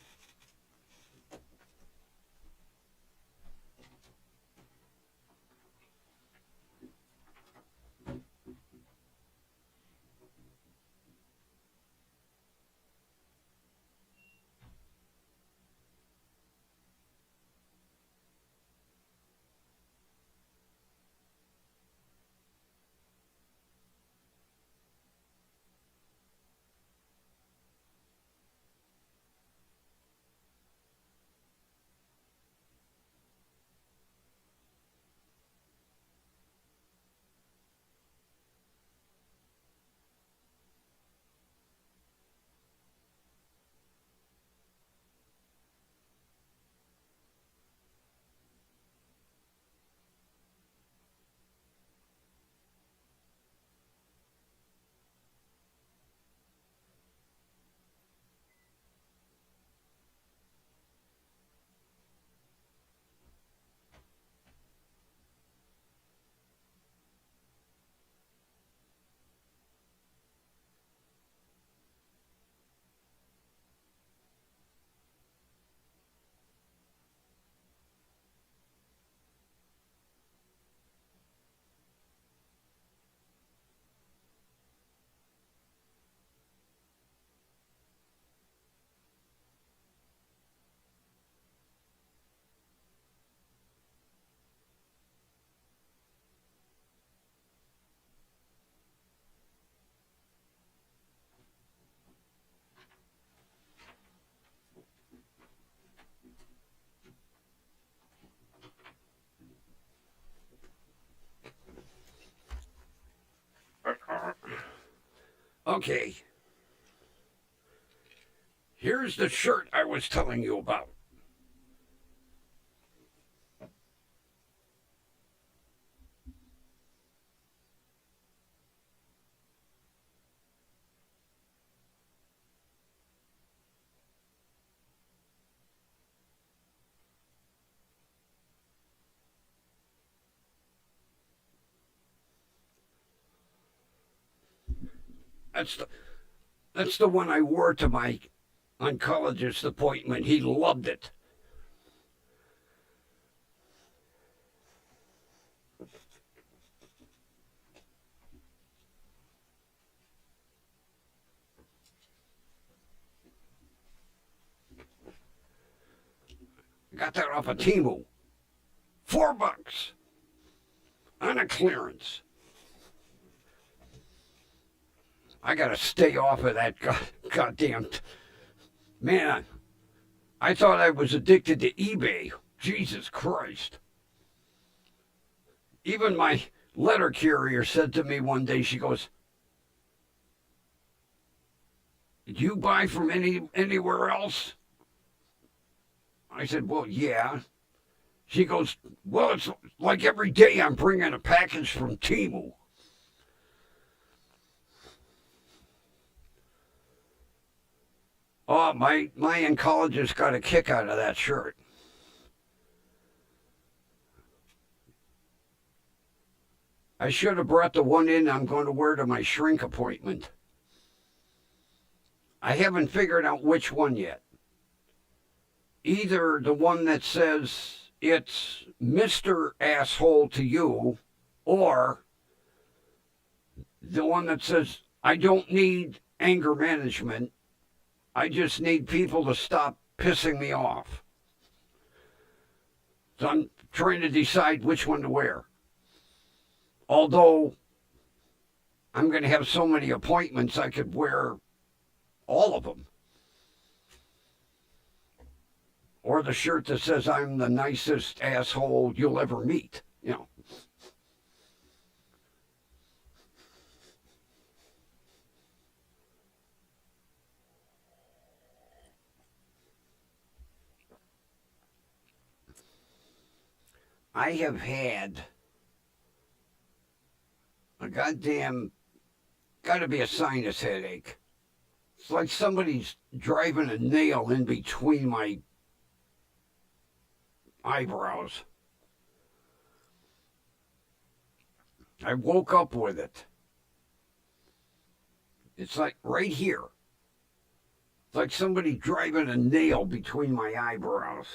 Okay, here's the shirt I was telling you about. That's the that's the one I wore to my oncologist appointment. He loved it. Got that off of Timu. $4 on a clearance. I gotta stay off of that goddamn. Man, I thought I was addicted to eBay. Jesus Christ. Even my letter carrier said to me one day, she goes, "Do you buy from anywhere else?" I said, "Well, yeah." She goes, "Well, it's like every day I'm bringing a package from Timu." Oh, my oncologist got a kick out of that shirt. I should have brought the one in I'm going to wear to my shrink appointment. I haven't figured out which one yet. Either the one that says it's Mr. Asshole to you, or the one that says I don't need anger management. I just need people to stop pissing me off. So I'm trying to decide which one to wear. Although I'm going to have so many appointments, I could wear all of them. Or the shirt that says I'm the nicest asshole you'll ever meet. You know. I have had a goddamn, gotta be a sinus headache. It's like somebody's driving a nail in between my eyebrows. I woke up with it. It's like right here. It's like somebody driving a nail between my eyebrows.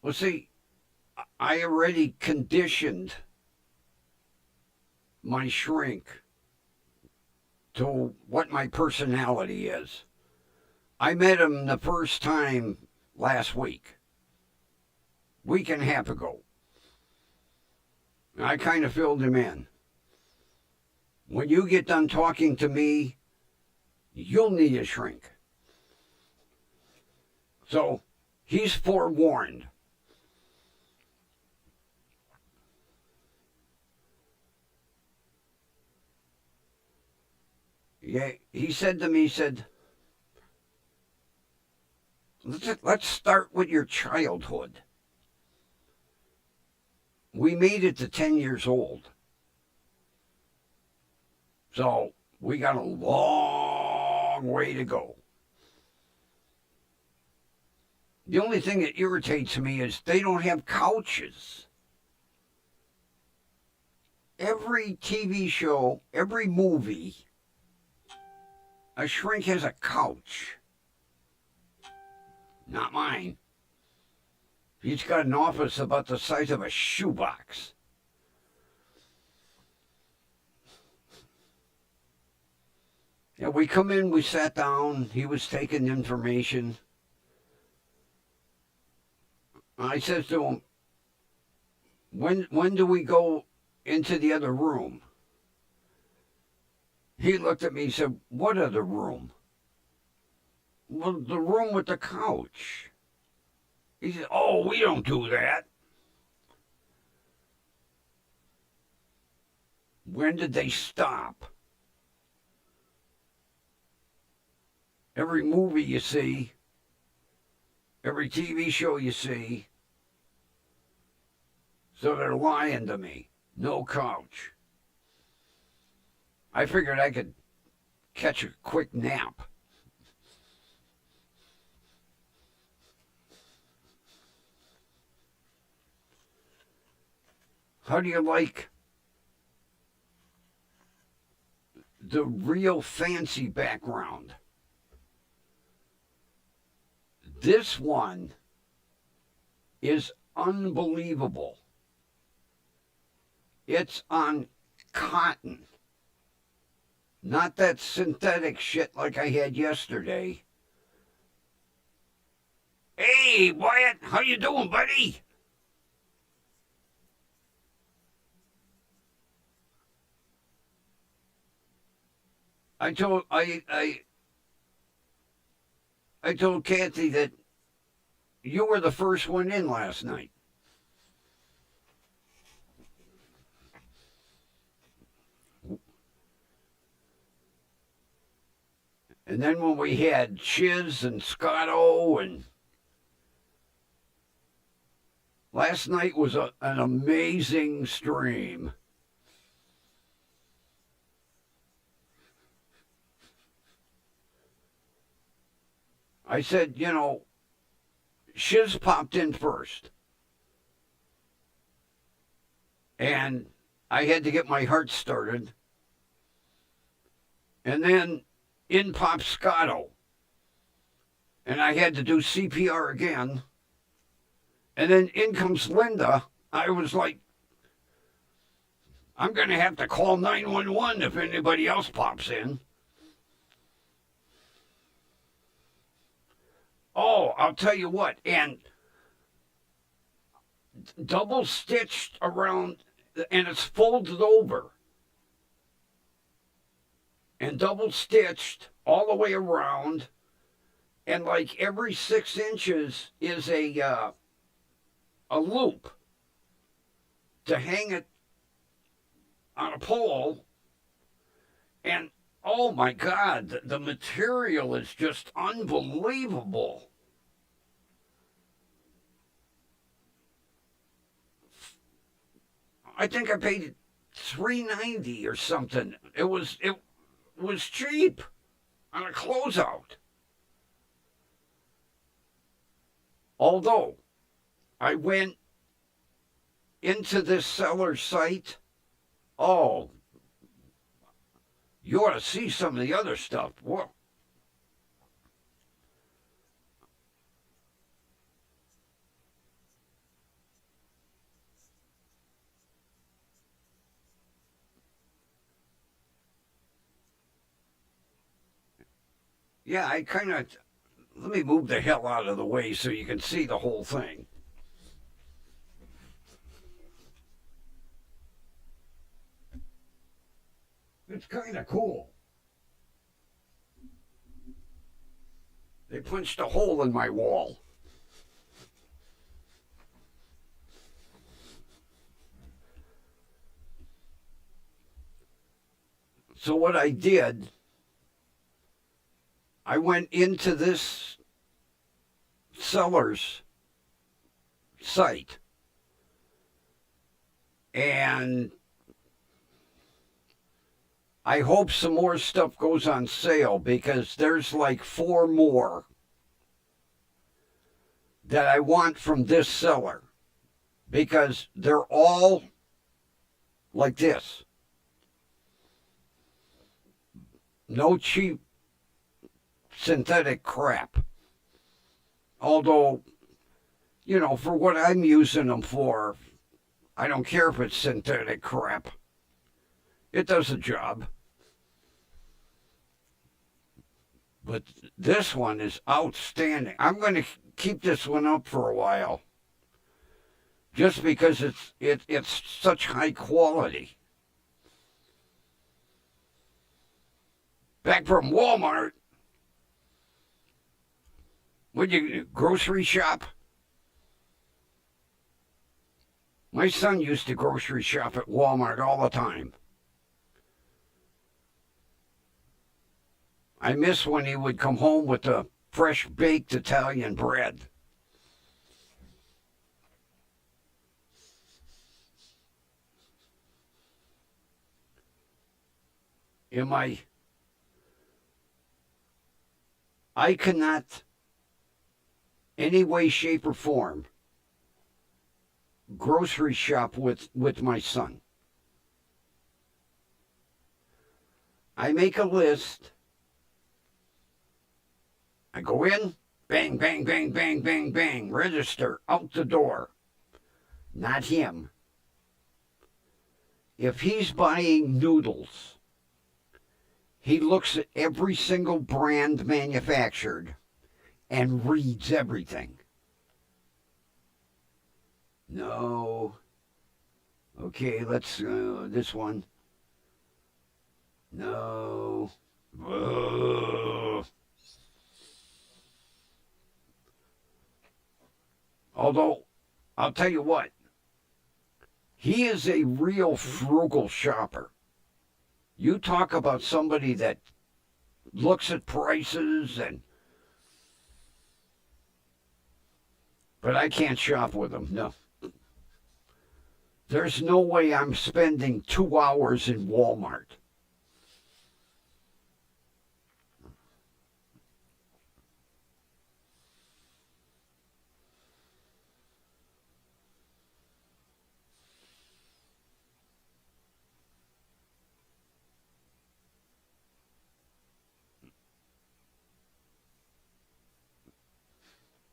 Well, see, I already conditioned my shrink to what my personality is. I met him the first time last week and a half ago. I kind of filled him in. When you get done talking to me, you'll need a shrink. So he's forewarned. Yeah, he said to me, he said, let's start with your childhood. We made it to 10 years old. So we got a long way to go. The only thing that irritates me is they don't have couches. Every TV show, every movie, a shrink has a couch. Not mine. He's got an office about the size of a shoebox. Yeah, we come in, we sat down, he was taking information. I says to him, when do we go into the other room. He looked at me and said, "What other room?" "Well, the room with the couch." He said, "Oh, we don't do that." When did they stop? Every movie you see, every TV show you see, so they're lying to me. No couch. I figured I could catch a quick nap. How do you like the real fancy background? This one is unbelievable. It's on cotton. Not that synthetic shit like I had yesterday. Hey, Wyatt, how you doing, buddy? I told Kathy that you were the first one in last night. And then when we had Chiz and Scotto, and last night was an amazing stream. I said, Shiz popped in first. And I had to get my heart started. And then in pops Scotto. And I had to do CPR again. And then in comes Linda. I was like, I'm going to have to call 911 if anybody else pops in. Oh, I'll tell you what. And double stitched around, and it's folded over. And double stitched all the way around. And like every 6 inches is a loop to hang it on a pole. And oh my God, the material is just unbelievable. I think I paid $3.90 or something. It was cheap on a closeout. Although I went into this seller's site, oh, you ought to see some of the other stuff. Whoa. Yeah, I kind of, let me move the hell out of the way so you can see the whole thing. It's kind of cool. They punched a hole in my wall. So what I did, I went into this seller's site and I hope some more stuff goes on sale because there's like 4 more that I want from this seller because they're all like this. No cheap synthetic crap. Although, for what I'm using them for, I don't care if it's synthetic crap. It does the job. But this one is outstanding. I'm going to keep this one up for a while just because it's such high quality. Back from Walmart, would you grocery shop? My son used to grocery shop at Walmart all the time. I miss when he would come home with the fresh baked Italian bread. I cannot, any way, shape, or form, grocery shop with my son. I make a list. I go in, bang, bang, bang, bang, bang, bang, register, out the door. Not him. If he's buying noodles, he looks at every single brand manufactured and reads everything. No. Okay, let's this one. No. Although, I'll tell you what, he is a real frugal shopper. You talk about somebody that looks at prices but I can't shop with him. No. There's no way I'm spending 2 hours in Walmart.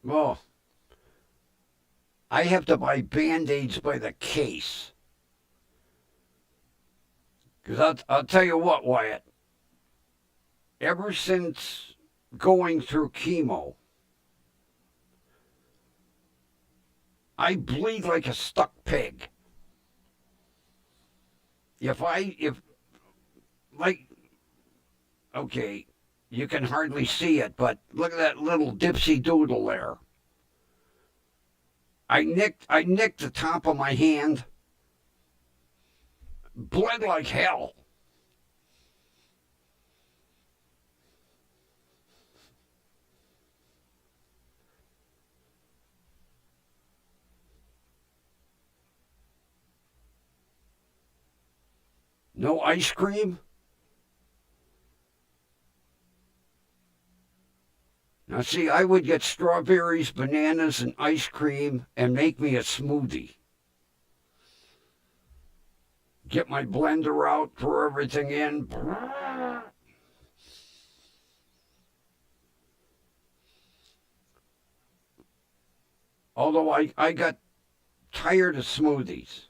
Oh, I have to buy Band-Aids by the case. Because I'll tell you what, Wyatt. Ever since going through chemo, I bleed like a stuck pig. Like, okay, you can hardly see it, but look at that little dipsy doodle there. I nicked the top of my hand, bled like hell. No ice cream? Now, see, I would get strawberries, bananas, and ice cream and make me a smoothie. Get my blender out, pour everything in. Although I got tired of smoothies.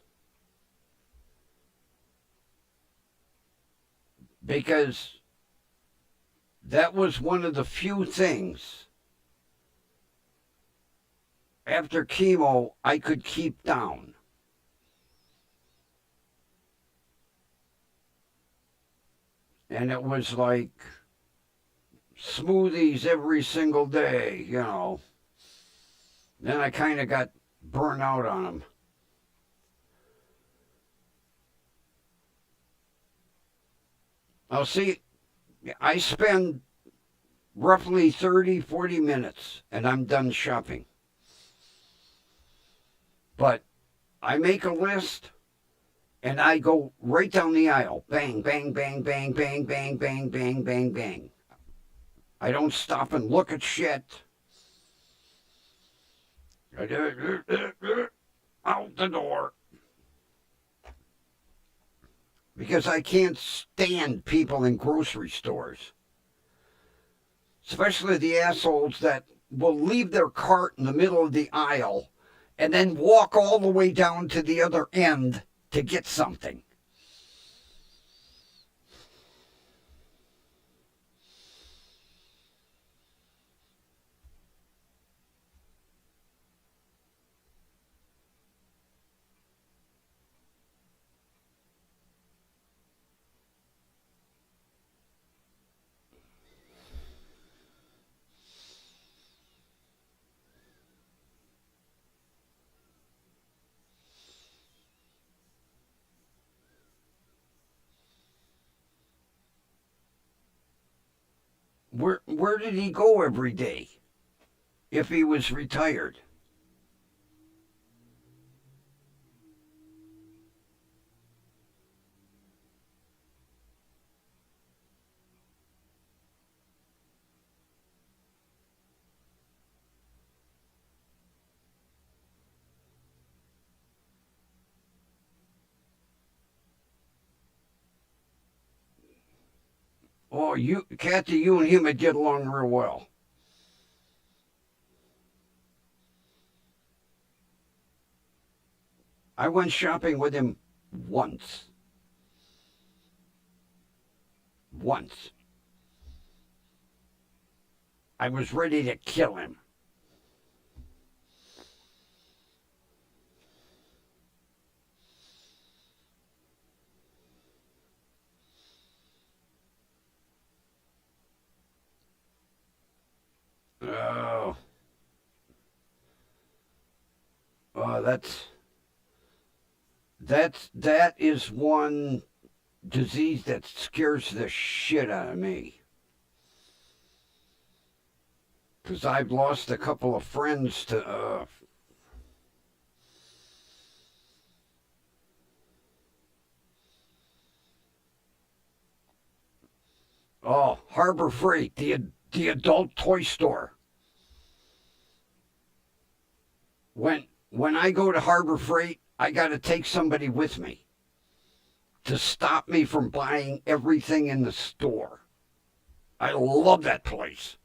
Because that was one of the few things after chemo I could keep down. And it was like smoothies every single day, you know. Then I kind of got burnt out on them. I'll see, I spend roughly 30, 40 minutes and I'm done shopping. But I make a list and I go right down the aisle. Bang, bang, bang, bang, bang, bang, bang, bang, bang, bang. I don't stop and look at shit. Out the door. Because I can't stand people in grocery stores. Especially the assholes that will leave their cart in the middle of the aisle and then walk all the way down to the other end to get something. where did he go every day if he was retired? Oh, Kathy, you and him would get along real well. I went shopping with him once. Once. I was ready to kill him. Oh, that's that is one disease that scares the shit out of me. Because I've lost a couple of friends to. Harbor Freight, the adult toy store. When I go to Harbor Freight, I got to take somebody with me to stop me from buying everything in the store. I love that place.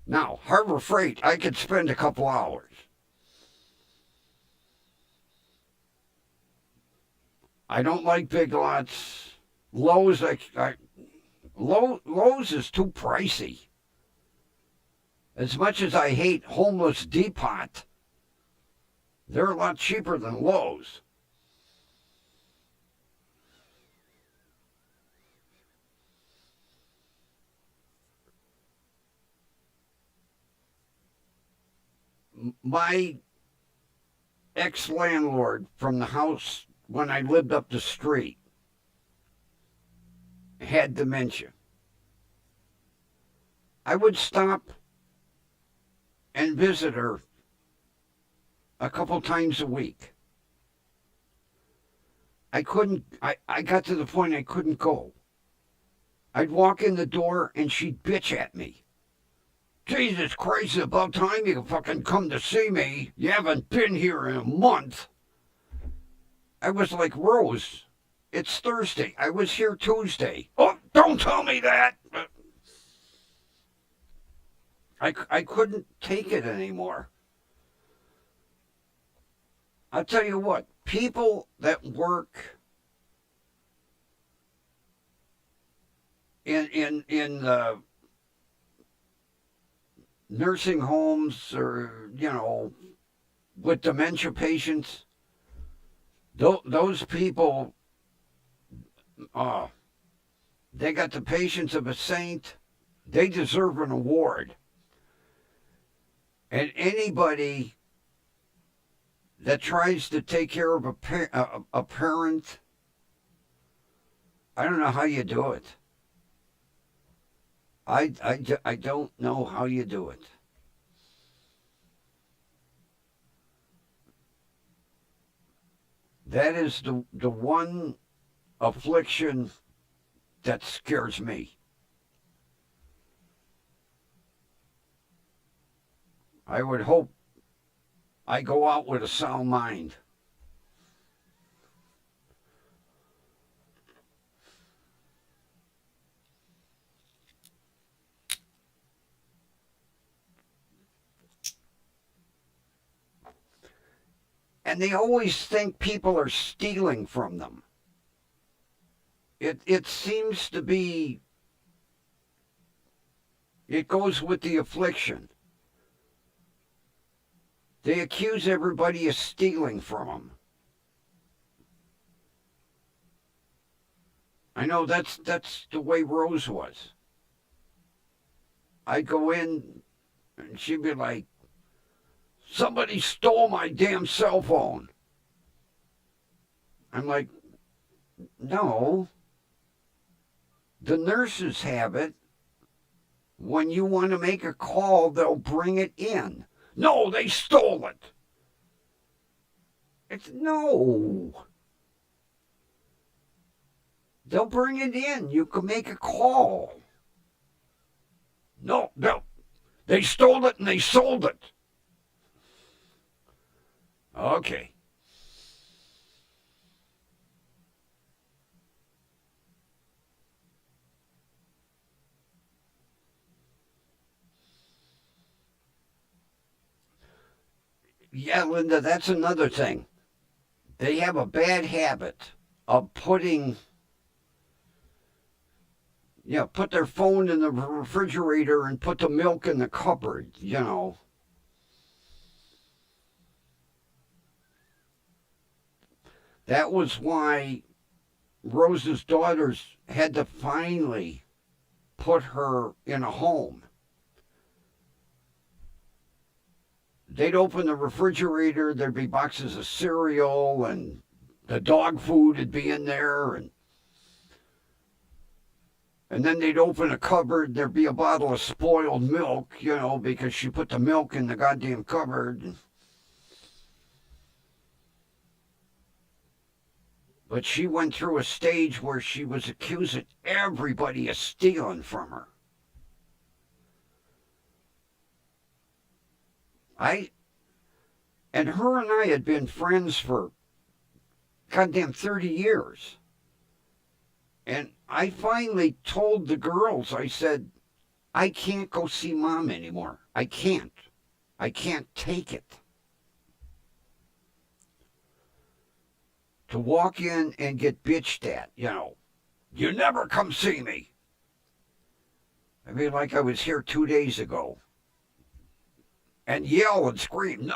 Now, Harbor Freight, I could spend a couple hours. I don't like Big Lots. Lowe's, Lowe's is too pricey. As much as I hate Homeless Depot, they're a lot cheaper than Lowe's. My ex-landlord from the house when I lived up the street had dementia. I would stop and visit her a couple times a week. I got to the point I couldn't go. I'd walk in the door and she'd bitch at me. Jesus Christ, it's about time you fucking come to see me. You haven't been here in a month. I was like, Rose, it's Thursday. I was here Tuesday. Oh, don't tell me that. I couldn't take it anymore. I'll tell you what, people that work in nursing homes or, with dementia patients, those people, they got the patience of a saint. They deserve an award. And anybody that tries to take care of a parent, I don't know how you do it. I don't know how you do it. That is the one affliction that scares me. I would hope I go out with a sound mind. And they always think people are stealing from them. It seems to be, it goes with the affliction. They accuse everybody of stealing from them. I know that's the way Rose was. I'd go in and she'd be like, somebody stole my damn cell phone. I'm like, no. The nurses have it. When you want to make a call, they'll bring it in. No, they stole it. It's no. They'll bring it in. You can make a call. No, they stole it and they sold it. Okay. Yeah, Linda, that's another thing. They have a bad habit of put their phone in the refrigerator and put the milk in the cupboard. That was why Rose's daughters had to finally put her in a home. They'd open the refrigerator, there'd be boxes of cereal, and the dog food would be in there, and then they'd open a cupboard, there'd be a bottle of spoiled milk, because she put the milk in the goddamn cupboard. But she went through a stage where she was accusing everybody of stealing from her. And her and I had been friends for goddamn 30 years. And I finally told the girls, I said, I can't go see Mom anymore. I can't. I can't take it. To walk in and get bitched at, you never come see me. I mean, like I was here 2 days ago. And yell and scream.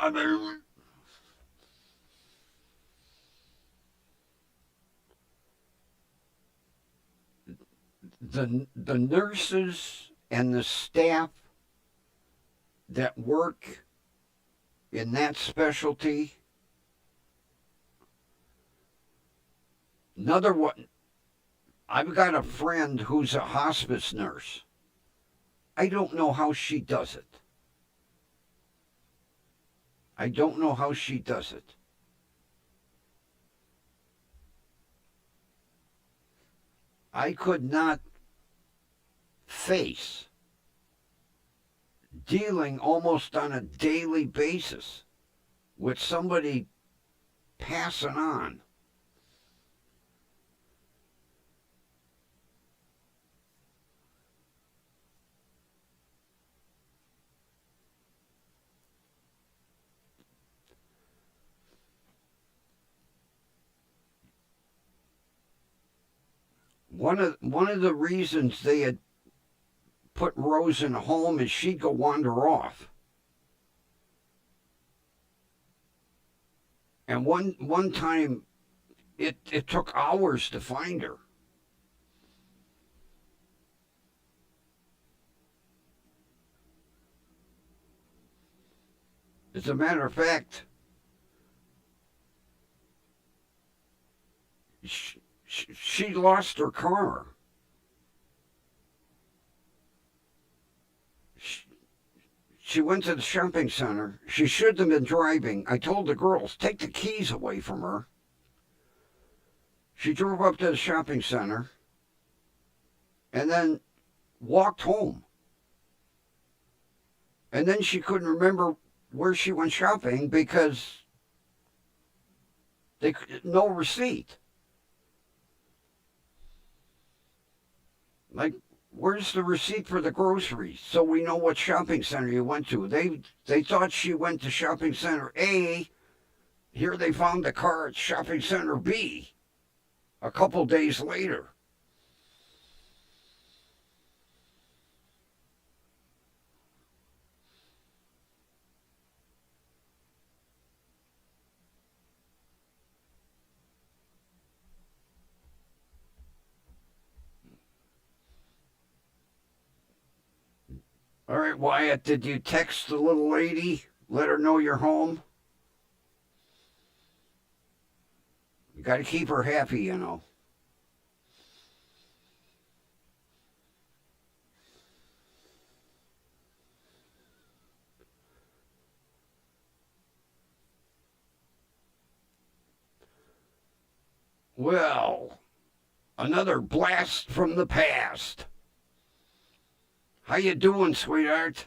The nurses and the staff that work in that specialty. Another one, I've got a friend who's a hospice nurse. I don't know how she does it. I don't know how she does it. I could not face dealing almost on a daily basis with somebody passing on. One of the reasons they had put Rose in a home is she'd go wander off. And one time it took hours to find her. As a matter of fact, she lost her car. She went to the shopping center. She should have been driving. I told the girls, take the keys away from her. She drove up to the shopping center and then walked home. And then she couldn't remember where she went shopping because no receipt. Like, where's the receipt for the groceries so we know what shopping center you went to? They thought she went to shopping center A. Here they found the car at shopping center B a couple days later. All right, Wyatt, did you text the little lady? Let her know you're home? You got to keep her happy. Well, another blast from the past. How you doing, sweetheart?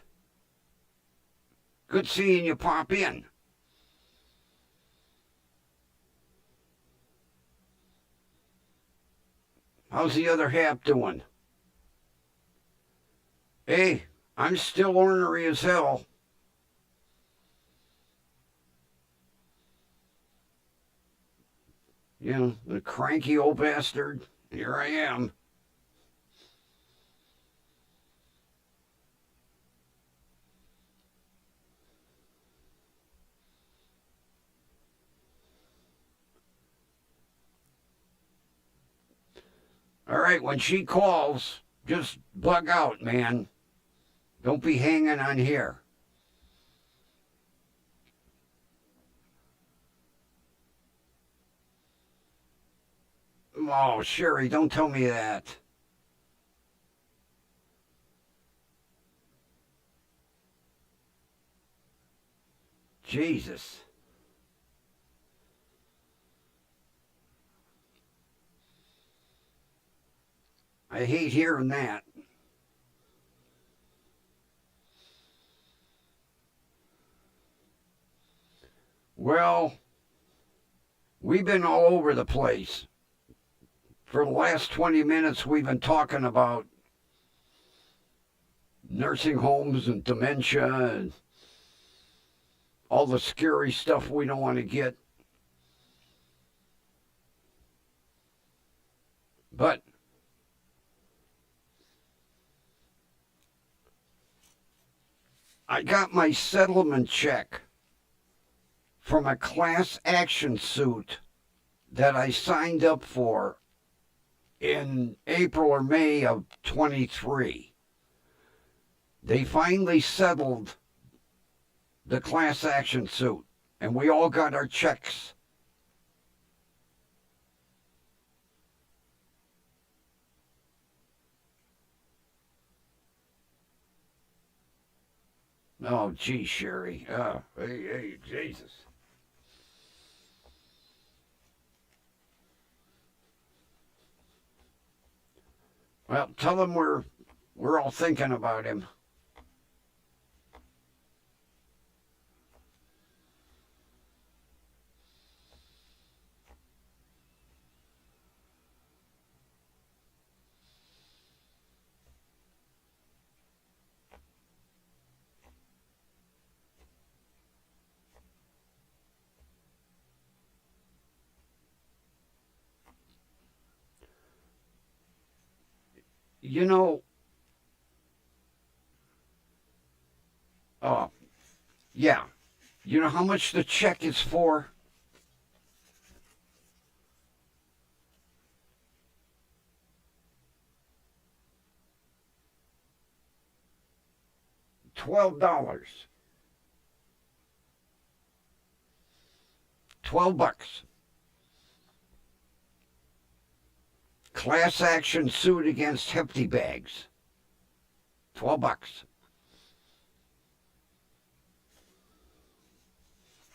Good seeing you pop in. How's the other half doing? Hey, I'm still ornery as hell. You know, the cranky old bastard. Here I am. All right, when she calls, just bug out, man. Don't be hanging on here. Oh, Sherry, don't tell me that. Jesus. I hate hearing that. Well, we've been all over the place. For the last 20 minutes, we've been talking about nursing homes and dementia and all the scary stuff we don't want to get. But I got my settlement check from a class action suit that I signed up for in April or May of 23. They finally settled the class action suit, and we all got our checks. Oh, gee, Sherry. Hey, Jesus. Well, tell him we're all thinking about him. You know, oh, yeah. You know how much the check is for? $12. $12. Class action suit against Hefty Bags. $12.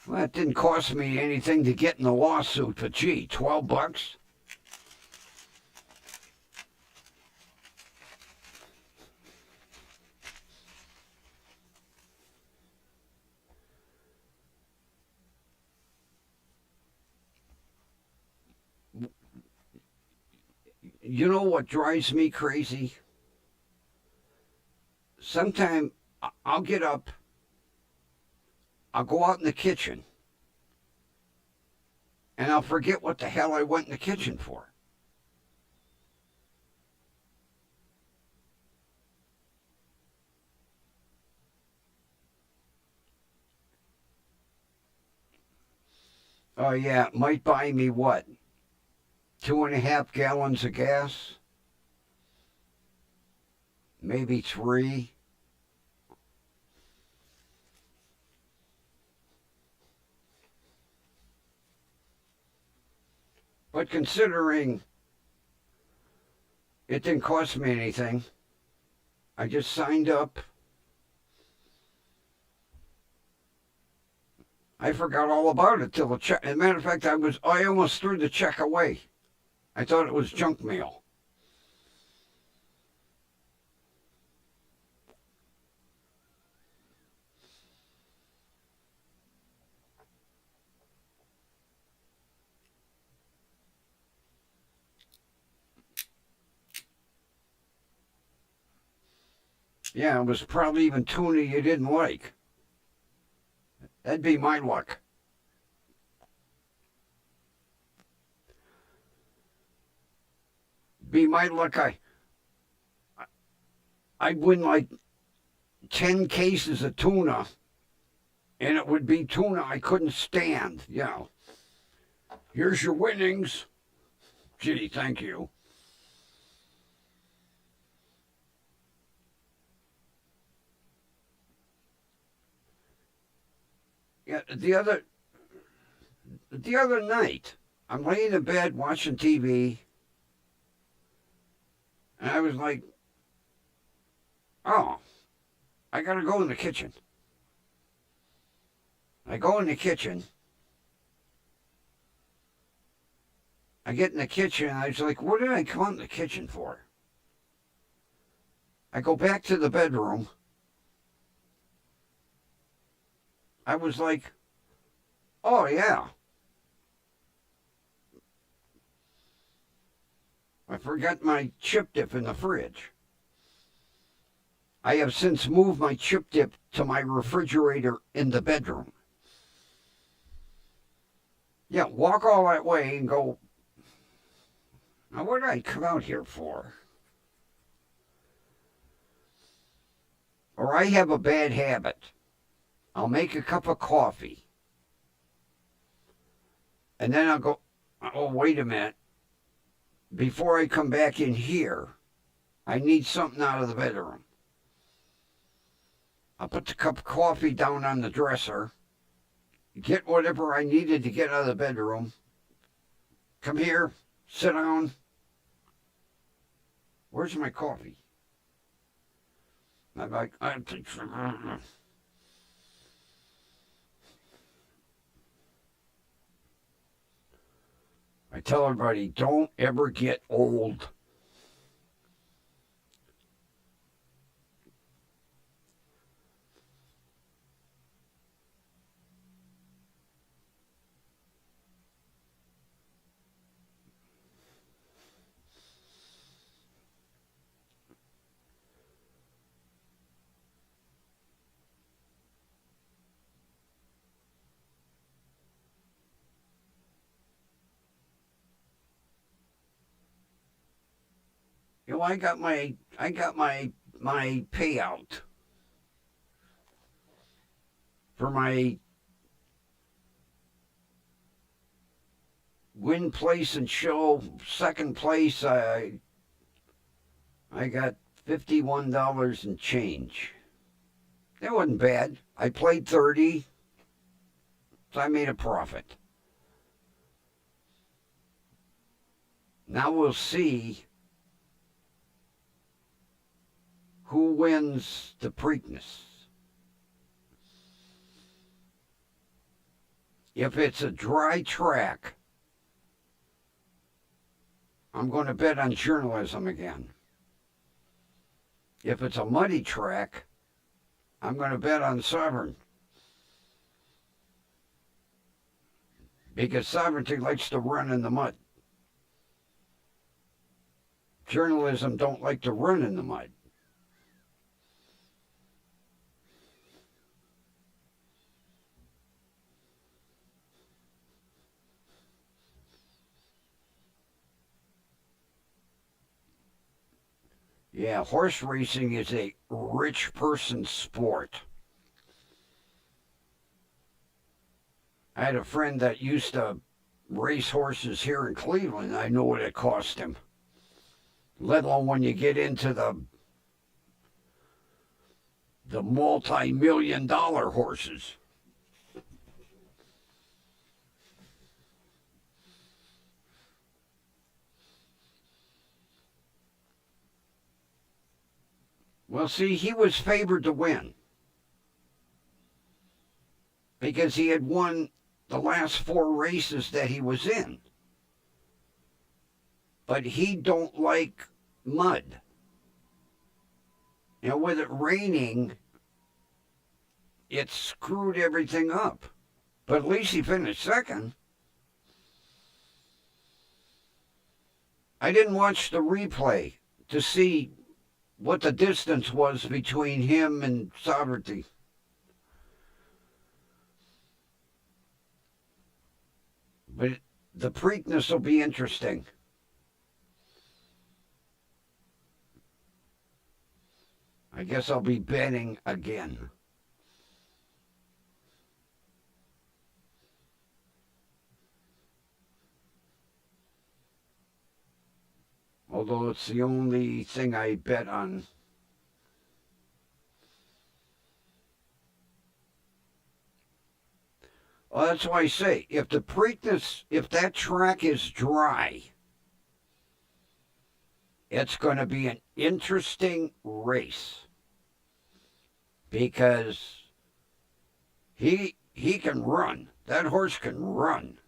Well, that didn't cost me anything to get in the lawsuit, but gee, $12? You know what drives me crazy? Sometime I'll get up, I'll go out in the kitchen, and I'll forget what the hell I went in the kitchen for. Oh, yeah, it might buy me what? 2.5 gallons of gas? Maybe three? But considering it didn't cost me anything, I just signed up. I forgot all about it till the check. As a matter of fact, I almost threw the check away. I thought it was junk mail. Yeah, it was probably even tuna you didn't like. That'd be my luck. Be my luck. I'd win like 10 cases of tuna, and it would be tuna I couldn't stand. Here's your winnings. Gee, thank you. Yeah, the other night, I'm laying in bed watching TV, and I was like, oh, I gotta go in the kitchen. I go in the kitchen. I get in the kitchen, and I was like, what did I come out in the kitchen for? I go back to the bedroom. I was like, oh, yeah. I forgot my chip dip in the fridge. I have since moved my chip dip to my refrigerator in the bedroom. Yeah, walk all that way and go, now what did I come out here for? Or I have a bad habit. I'll make a cup of coffee. And then I'll go, oh, wait a minute. Before I come back in here, I need something out of the bedroom. I'll put the cup of coffee down on the dresser, get whatever I needed to get out of the bedroom, come here, sit down. Where's my coffee? I'm like, I think so. I tell everybody, don't ever get old. I got my payout for my win, place, and show. Second place, I got $51 and change. That wasn't bad. I played 30, so I made a profit. Now we'll see who wins the Preakness. If it's a dry track, I'm going to bet on journalism again. If it's a muddy track, I'm going to bet on Sovereign. Because Sovereignty likes to run in the mud. Journalism don't like to run in the mud. Yeah, horse racing is a rich person's sport. I had a friend that used to race horses here in Cleveland. I know what it cost him. Let alone when you get into the multi-million-dollar horses. Well, see, he was favored to win because he had won the last 4 races that he was in. but he don't like mud. With it raining, it screwed everything up. But at least he finished second. I didn't watch the replay to see what the distance was between him and Sovereignty. But the Preakness will be interesting. I guess I'll be betting again. Although it's the only thing I bet on. Well, that's why I say, if the Preakness, if that track is dry, it's going to be an interesting race. Because he can run. That horse can run.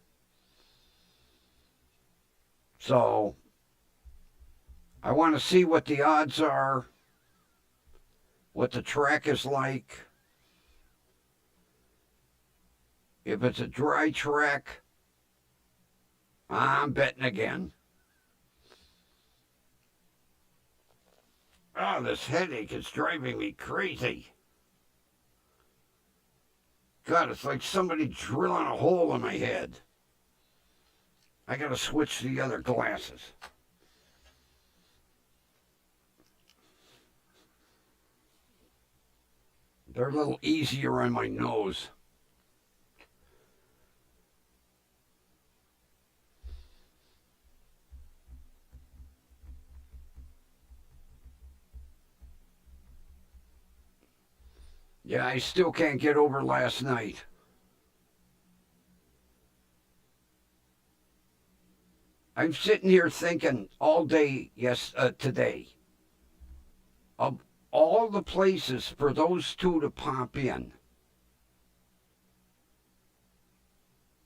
So I want to see what the odds are, what the track is like. If it's a dry track, I'm betting again. Oh, this headache is driving me crazy. God, it's like somebody drilling a hole in my head. I gotta switch to the other glasses. They're a little easier on my nose. Yeah, I still can't get over last night. I'm sitting here thinking all day, today, of all the places for those two to pop in.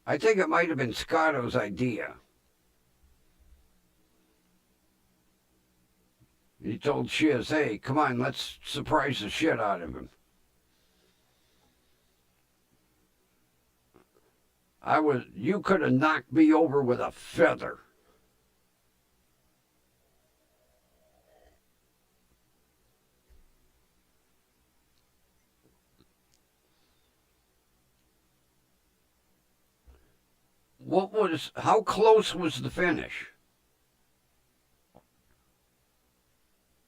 I think it might have been Scotto's idea. He told Shiz, hey, come on, let's surprise the shit out of him. You could have knocked me over with a feather. How close was the finish?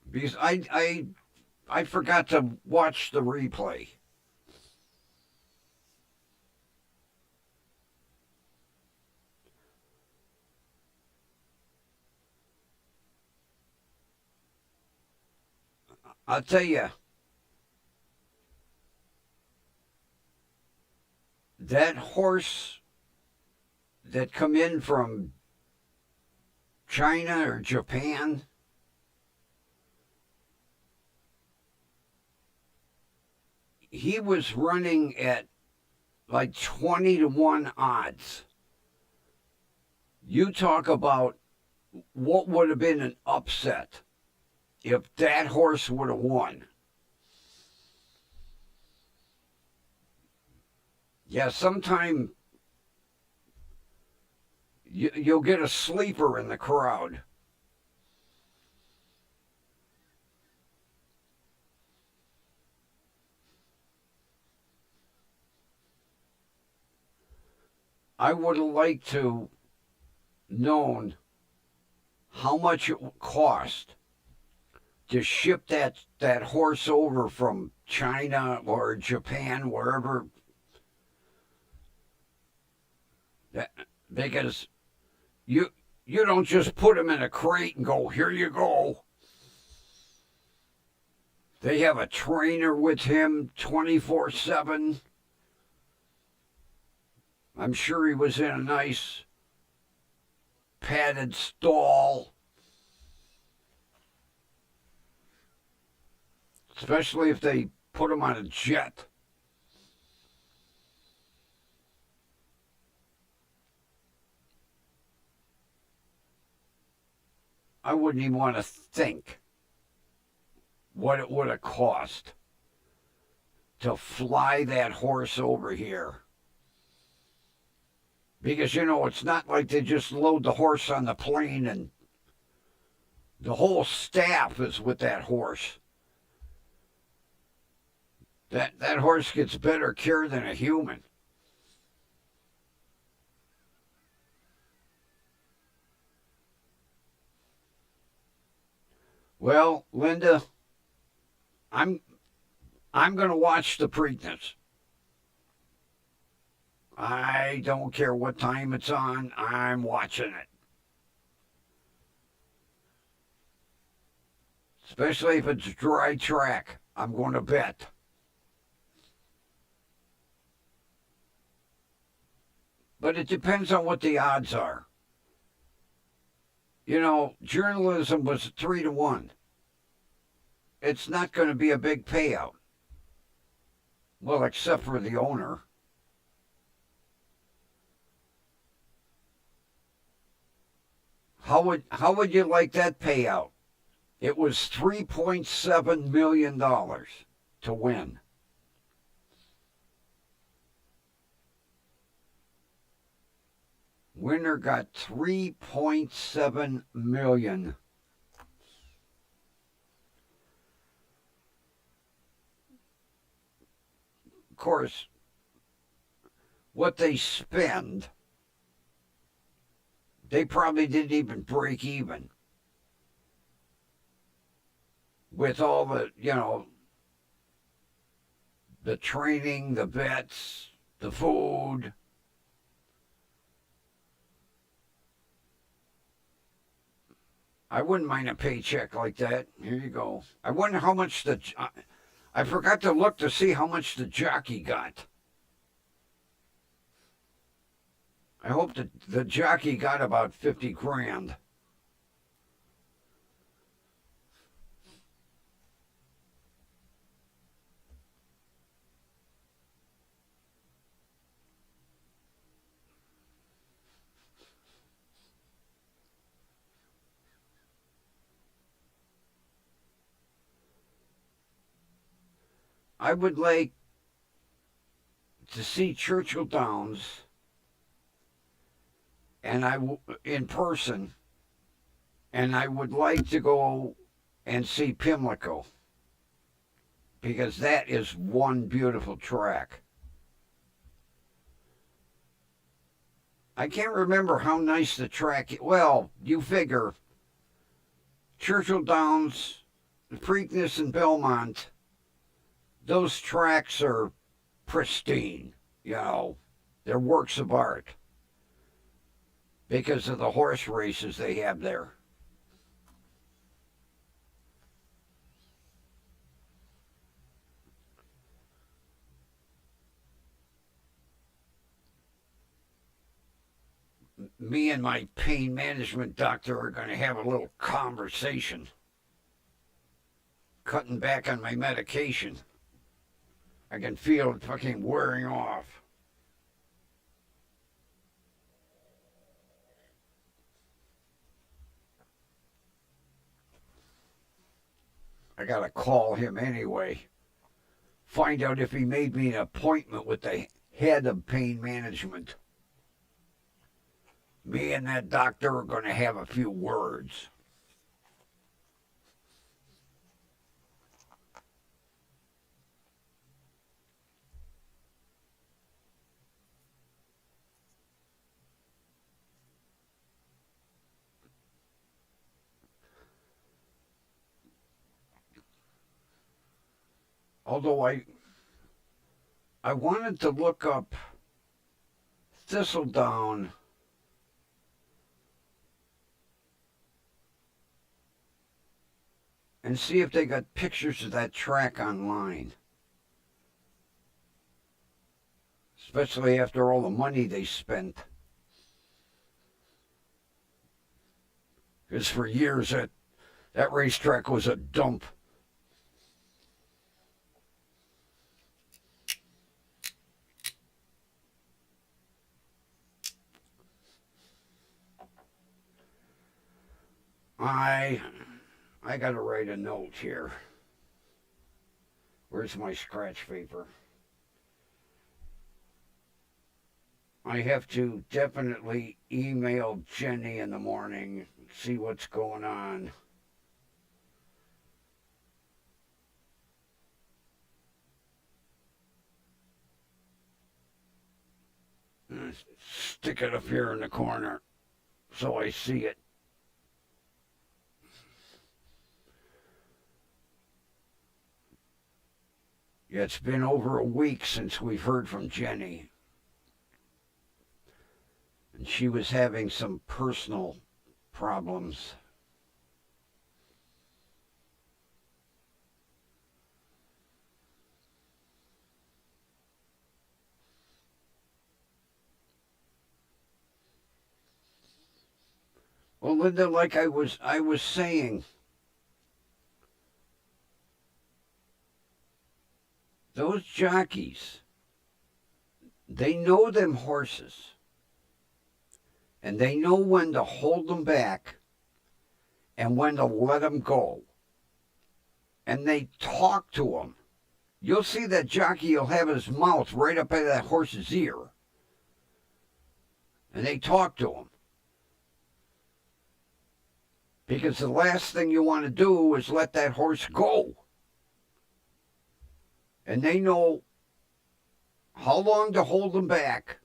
Because I forgot to watch the replay. I'll tell you, that horse that come in from China or Japan, he was running at like 20-1 odds. You talk about what would have been an upset if that horse would have won. Yeah, sometime you'll get a sleeper in the crowd. I would have liked to known how much it would cost to ship that horse over from China or Japan, wherever. Because you don't just put him in a crate and go, here you go. They have a trainer with him 24/7. I'm sure he was in a nice padded stall. Especially if they put him on a jet. I wouldn't even want to think what it would have cost to fly that horse over here. Because, it's not like they just load the horse on the plane and the whole staff is with that horse. That horse gets better care than a human. Well, Linda, I'm I'm going to watch the Preakness. I don't care what time it's on. I'm watching it. Especially if it's dry track. I'm going to bet. But it depends on what the odds are. Journalism was 3-1. It's not going to be a big payout. Well, except for the owner. How would you like that payout? It was $3.7 million to win. Winner got $3.7 million. Of course, what they spend, they probably didn't even break even with all the training, the bets, the food. I wouldn't mind a paycheck like that. Here you go. I wonder how much I forgot to look to see how much the jockey got. I hope the jockey got about 50 grand. I would like to see Churchill Downs in person, and I would like to go and see Pimlico because that is one beautiful track. I can't remember how nice the track is. Well, you figure Churchill Downs, Preakness, and Belmont, those tracks are pristine. They're works of art because of the horse races they have there. Me and my pain management doctor are going to have a little conversation, cutting back on my medication. I can feel it fucking wearing off. I gotta call him anyway. Find out if he made me an appointment with the head of pain management. Me and that doctor are going to have a few words. Although I wanted to look up Thistledown and see if they got pictures of that track online. Especially after all the money they spent. Because for years that racetrack was a dump. I gotta write a note here. Where's my scratch paper? I have to definitely email Jenny in the morning, see what's going on. Stick it up here in the corner so I see it. Yeah, it's been over a week since we've heard from Jenny. And she was having some personal problems. Well, Linda, like I was saying, those jockeys, they know them horses. And they know when to hold them back and when to let them go. And they talk to them. You'll see that jockey will have his mouth right up at that horse's ear. And they talk to him. Because the last thing you want to do is let that horse go. And they know how long to hold them back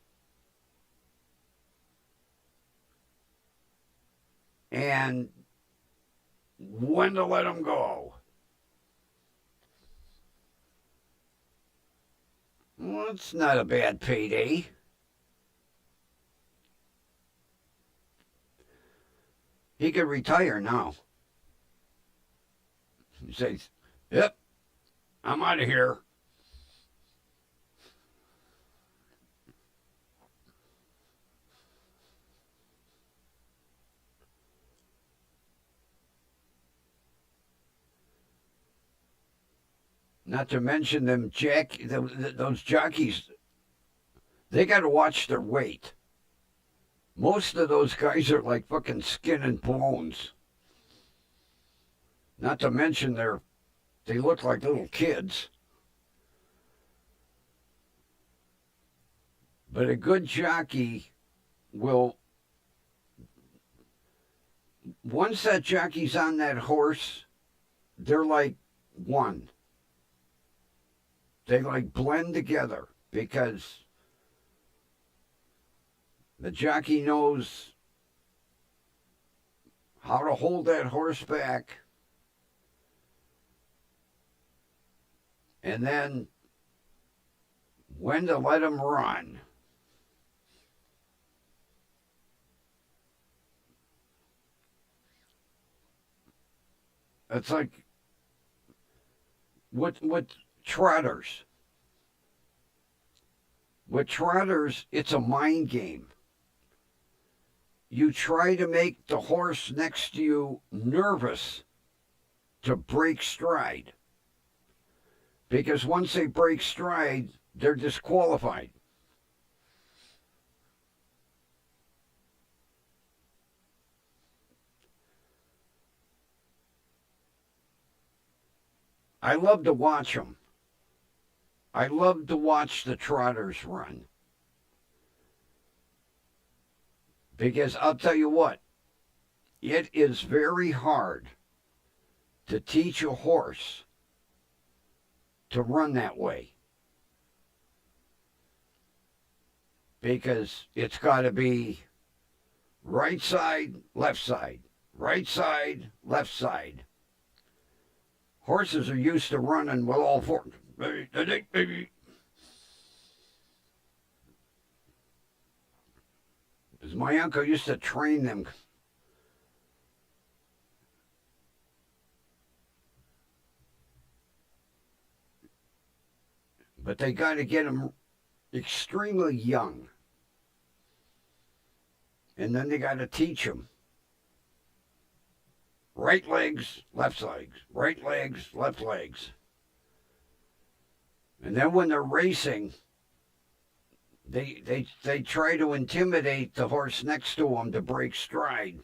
and when to let them go. Well, it's not a bad payday. He could retire now. He says, "Yep, I'm out of here." Not to mention those jockeys, they got to watch their weight. Most of those guys are like fucking skin and bones. Not to mention they look like little kids. But a good jockey will, once that jockey's on that horse, they're like one. They like blend together because the jockey knows how to hold that horse back and then when to let him run. It's like with trotters. With trotters, it's a mind game. You try to make the horse next to you nervous to break stride. Because once they break stride, they're disqualified. I love to watch them. I love to watch the trotters run. Because I'll tell you what, it is very hard to teach a horse to run that way. Because it's got to be right side, left side, right side, left side. Horses are used to running with all four. As my uncle used to train them. But they got to get them extremely young. And then they got to teach them. Right legs, left legs, right legs, left legs. And then when they're racing, they try to intimidate the horse next to them to break stride.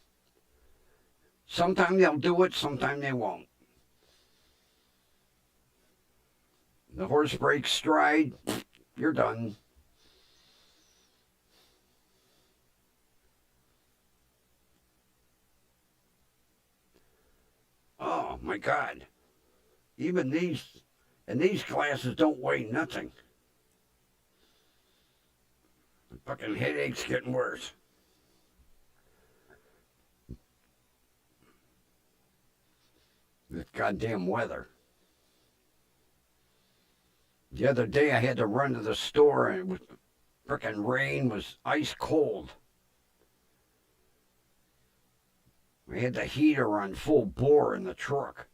Sometime they'll do it, sometime they won't. The horse breaks stride, you're done. Oh my God. Even these, and these glasses don't weigh nothing. The fucking headache's getting worse. This goddamn weather. The other day I had to run to the store and it was frickin' rain was ice cold. We had the heater on full bore in the truck.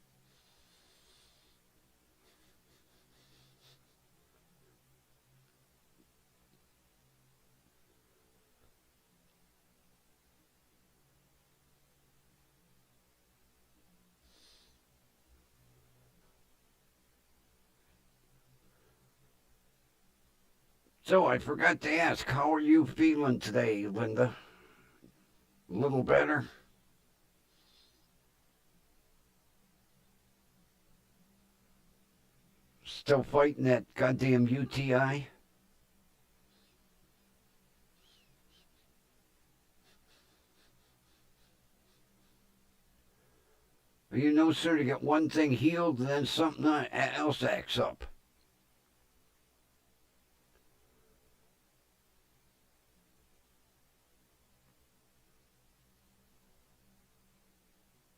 So I forgot to ask, how are you feeling today, Linda? A little better? Still fighting that goddamn UTI? You no sooner get one thing healed than something else acts up.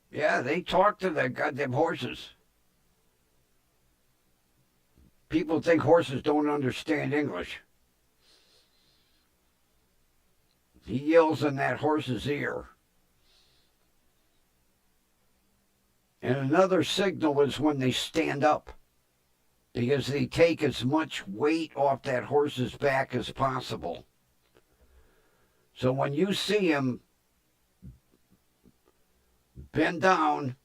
Yeah, they talk to the goddamn horses. People think horses don't understand English. He yells in that horse's ear. And another signal is when they stand up, because they take as much weight off that horse's back as possible. So when you see him bend down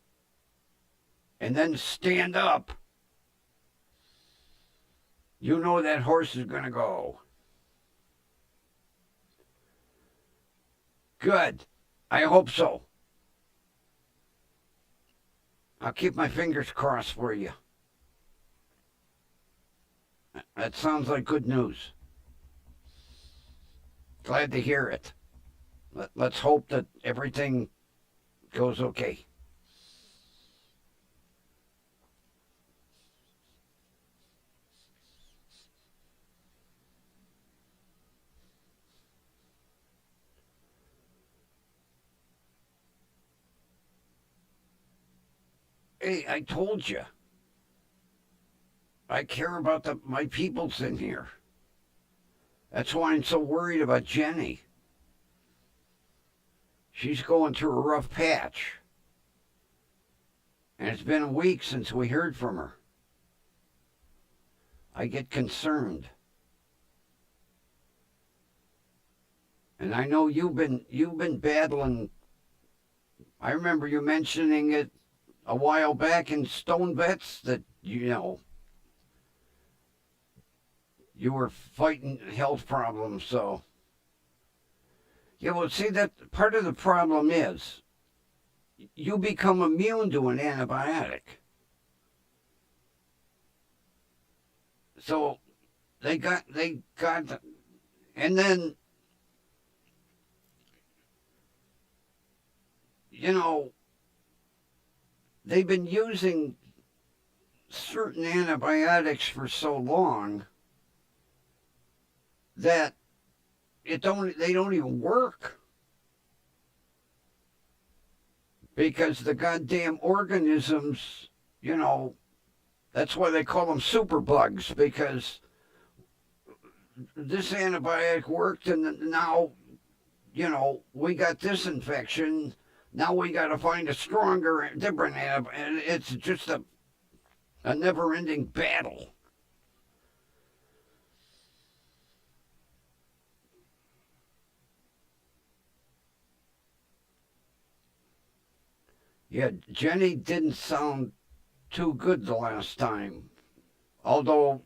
and then stand up, you know that horse is going to go. Good. I hope so. I'll keep my fingers crossed for you. That sounds like good news. Glad to hear it. Let's hope that everything goes okay. Hey, I told you. I care about my peoples in here. That's why I'm so worried about Jenny. She's going through a rough patch. And it's been a week since we heard from her. I get concerned. And I know you've been battling. I remember you mentioning it a while back in Stone Vets that, you were fighting health problems, so. Yeah, well, see, that part of the problem is you become immune to an antibiotic. So they got, and then, they've been using certain antibiotics for so long that they don't even work, because the goddamn organisms, that's why they call them superbugs, because this antibiotic worked and now, we got this infection. Now we got to find a stronger, different antibiotic. And it's just a never-ending battle. Yeah, Jenny didn't sound too good the last time. Although,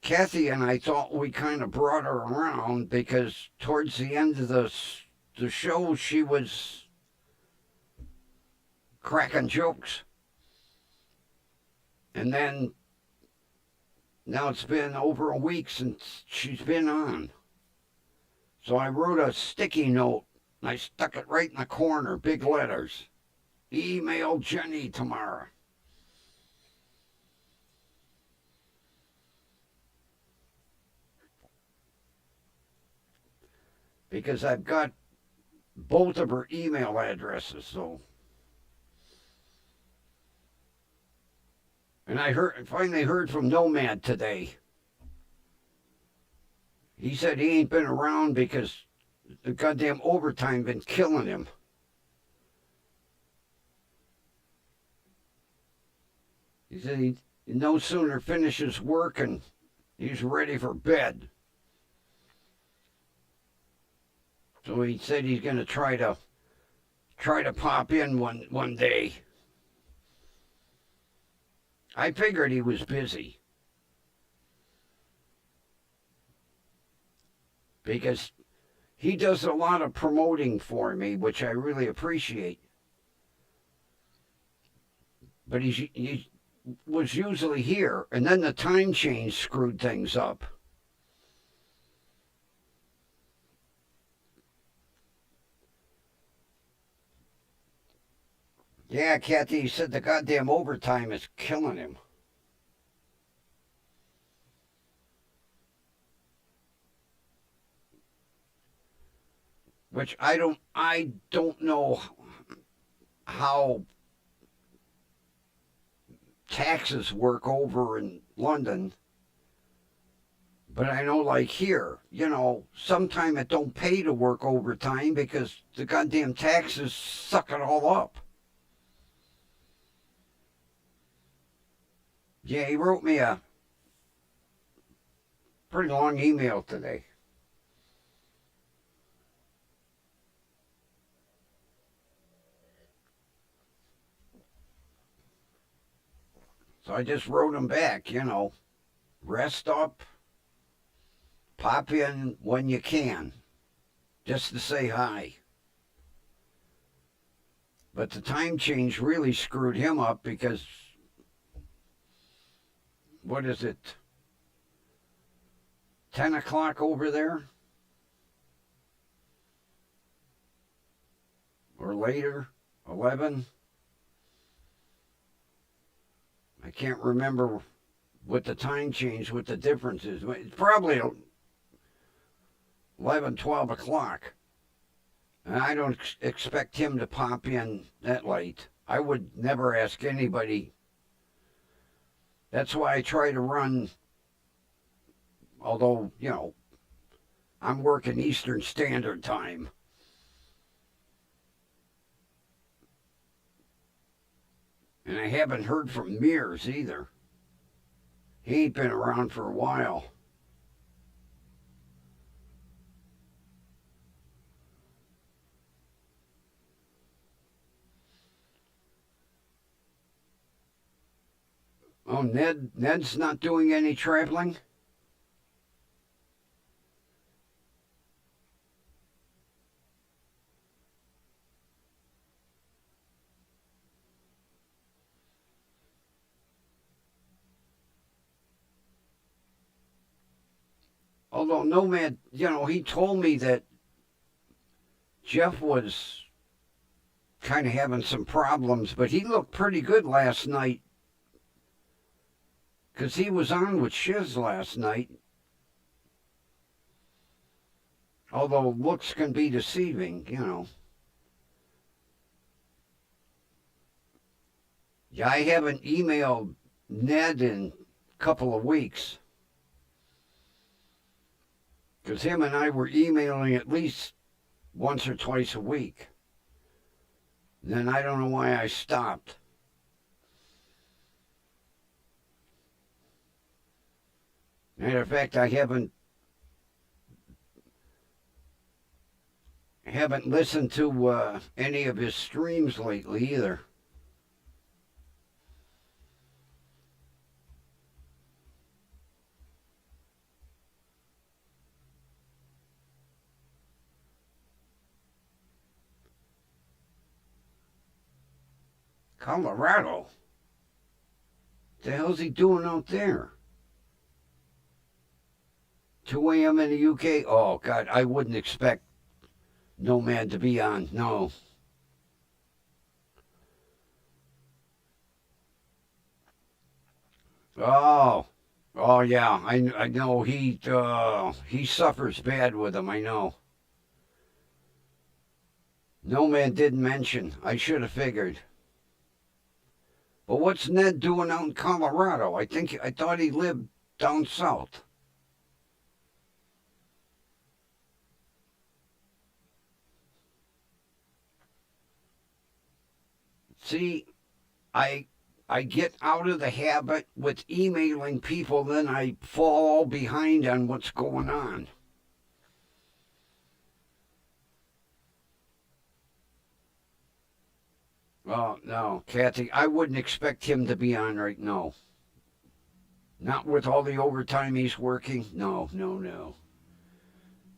Kathy and I thought we kind of brought her around, because towards the end of the show she was cracking jokes. And then now it's been over a week since she's been on. So I wrote a sticky note and I stuck it right in the corner, big letters. Email Jenny tomorrow. Because I've got both of her email addresses, so. And I finally heard from Nomad today. He said he ain't been around because the goddamn overtime been killing him. He said he no sooner finishes work and he's ready for bed. So he said he's going to try to pop in one day. I figured he was busy. Because he does a lot of promoting for me, which I really appreciate. But he was usually here, and then the time change screwed things up. Yeah, Kathy, he said the goddamn overtime is killing him. Which I don't know how taxes work over in London. But I know, like here, sometime it don't pay to work overtime because the goddamn taxes suck it all up. Yeah, he wrote me a pretty long email today. So I just wrote him back, rest up, pop in when you can, just to say hi. But the time change really screwed him up because, what is it, 10 o'clock over there? Or later, 11? I can't remember what the time change, what the difference is. It's probably 11, 12 o'clock. And I don't expect him to pop in that late. I would never ask anybody. That's why I try to run, although, I'm working Eastern Standard Time. And I haven't heard from Mears either. He ain't been around for a while. Oh, Ned's not doing any traveling? Although Nomad, he told me that Jeff was kind of having some problems, but he looked pretty good last night because he was on with Shiz last night. Although looks can be deceiving, Yeah, I haven't emailed Ned in a couple of weeks. Because him and I were emailing at least once or twice a week. Then I don't know why I stopped. Matter of fact, I haven't listened to any of his streams lately either. Colorado? The hell's he doing out there? 2 a.m. in the UK? Oh, God, I wouldn't expect no man to be on. No. Oh, oh yeah. I know he suffers bad with them. I know. No man didn't mention. I should have figured. But what's Ned doing out in Colorado? I thought he lived down south. See, I I get out of the habit with emailing people, then I fall behind on what's going on. Oh no, Kathy, I wouldn't expect him to be on right now. Not with all the overtime he's working. No, no, no.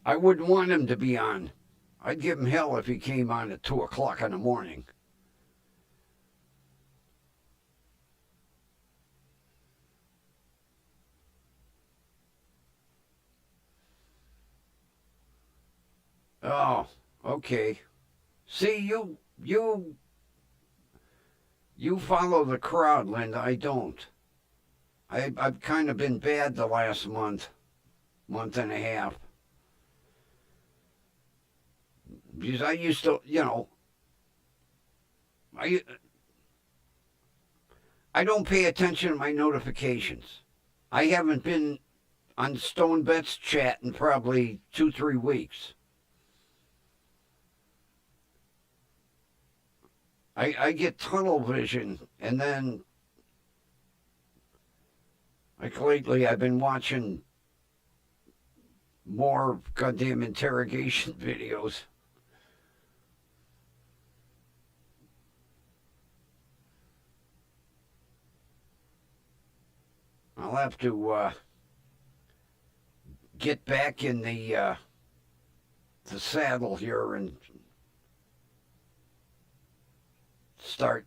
I wouldn't want him to be on. I'd give him hell if he came on at 2 o'clock in the morning. Oh, okay. See, you follow the crowd, Linda. I don't. I've kind of been bad the last month and a half, because I used to, I I don't pay attention to my notifications. I haven't been on Stone Bet's chat in probably 2 3 weeks. I get tunnel vision, and then like lately I've been watching more goddamn interrogation videos. I'll have to get back in the saddle here and start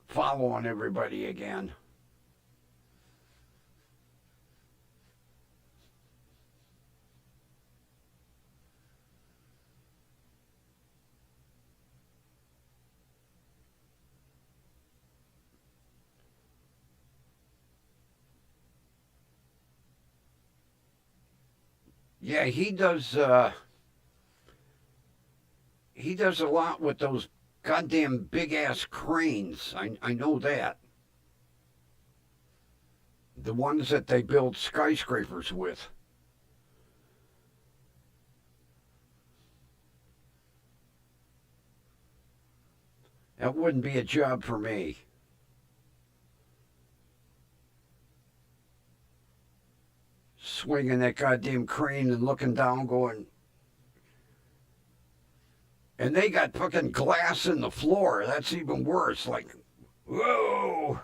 following everybody again. Yeah, he does a lot with those goddamn big ass cranes. I know that. The ones that they build skyscrapers with. That wouldn't be a job for me. Swinging that goddamn crane and looking down, going, and they got fucking glass in the floor. That's even worse. Like, whoa!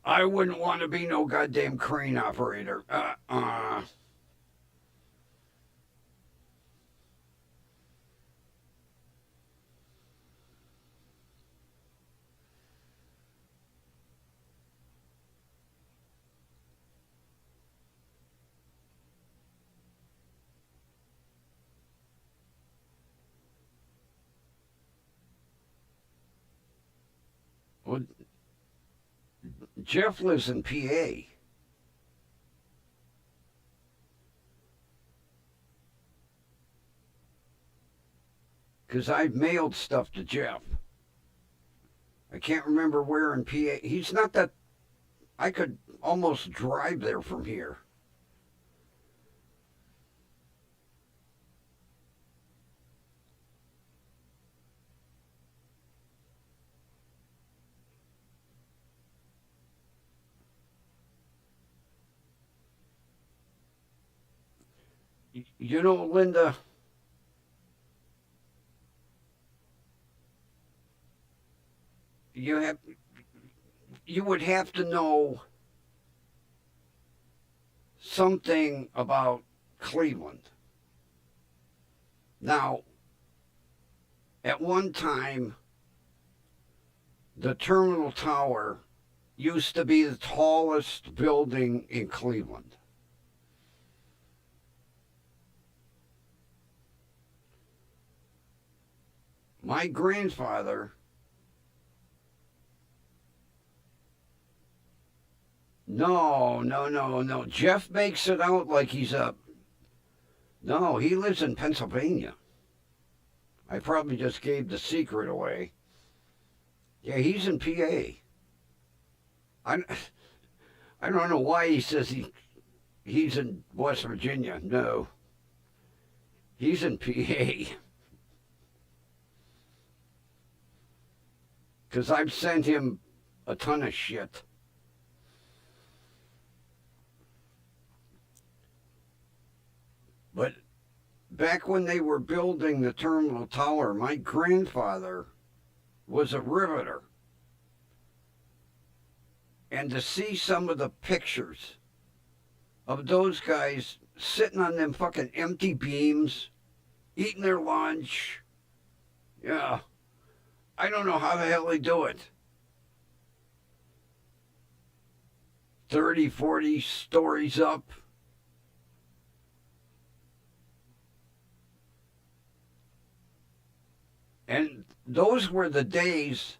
I wouldn't want to be no goddamn crane operator. Well, Jeff lives in PA. Because I've mailed stuff to Jeff. I can't remember where in PA. He's not that. I could almost drive there from here. You know, Linda, you have you would have to know something about Cleveland. Now, At one time, the Terminal Tower used to be the tallest building in Cleveland. My grandfather, no. Jeff makes it out like he's a. No, he lives in Pennsylvania. I probably just gave the secret away. Yeah, he's in PA. I, I don't know why he says he's in West Virginia. No, he's in PA. Because I've sent him a ton of shit. But back when they were building the Terminal Tower, my grandfather was a riveter. And to see some of the pictures of those guys sitting on them fucking empty beams, eating their lunch, yeah, I don't know how the hell they do it. 30, 40 stories up. And those were the days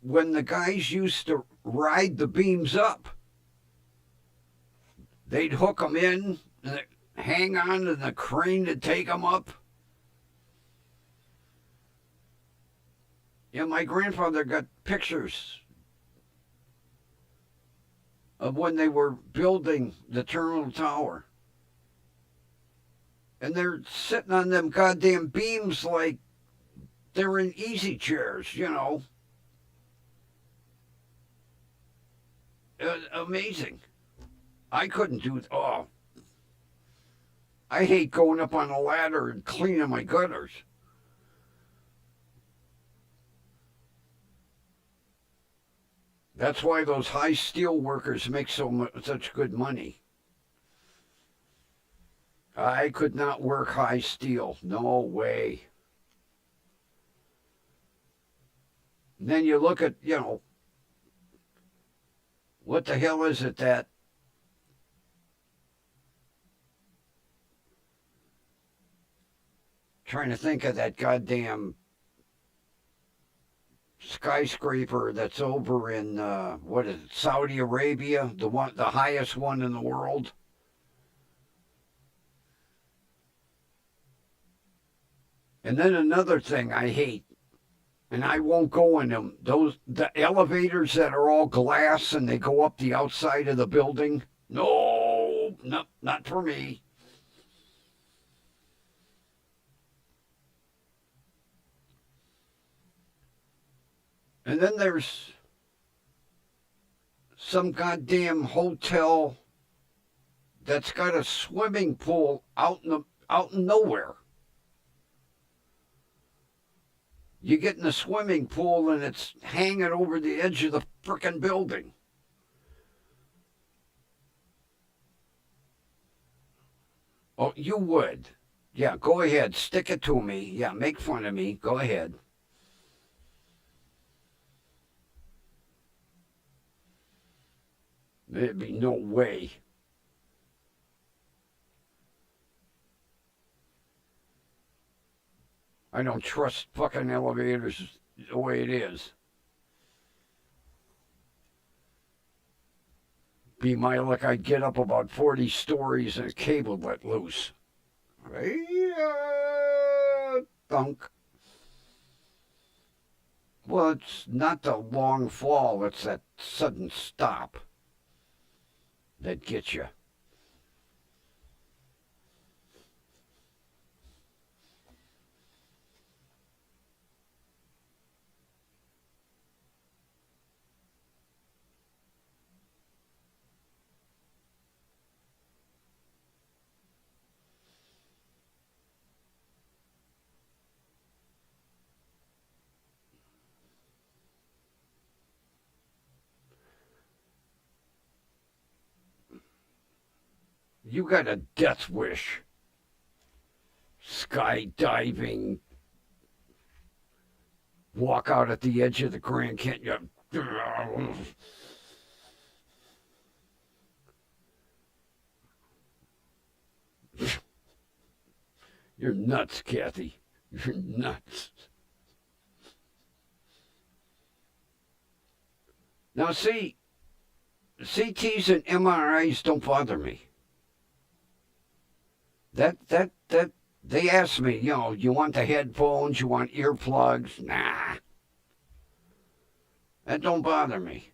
when the guys used to ride the beams up. They'd hook them in, and hang on to the crane to take them up. Yeah, my grandfather got pictures of when they were building the Terminal Tower. And they're sitting on them goddamn beams like they're in easy chairs, you know. Amazing. I couldn't do it. Oh, I hate going up on a ladder and cleaning my gutters. That's why those high steel workers make such good money. I could not work high steel. No way. And then you look at, what the hell is it that trying to think of that goddamn skyscraper that's over in what is it, Saudi Arabia, the highest one in the world. And then another thing I hate, and I won't go in them, the elevators that are all glass and they go up the outside of the building. No, not for me. And then there's some goddamn hotel that's got a swimming pool out in nowhere. You get in the swimming pool and it's hanging over the edge of the frickin' building. Oh, you would. Yeah, go ahead. Stick it to me. Yeah, make fun of me. Go ahead. There'd be no way. I don't trust fucking elevators the way it is. Be my luck, I'd get up about 40 stories and a cable let loose. Thunk. Well, it's not the long fall, it's that sudden stop that gets you. You got a death wish. Skydiving. walk out at the edge of the Grand Canyon. You're nuts, Kathy. You're nuts. Now, see, CTs and MRIs don't bother me. That they ask me, you want the headphones, you want earplugs? Nah. That don't bother me.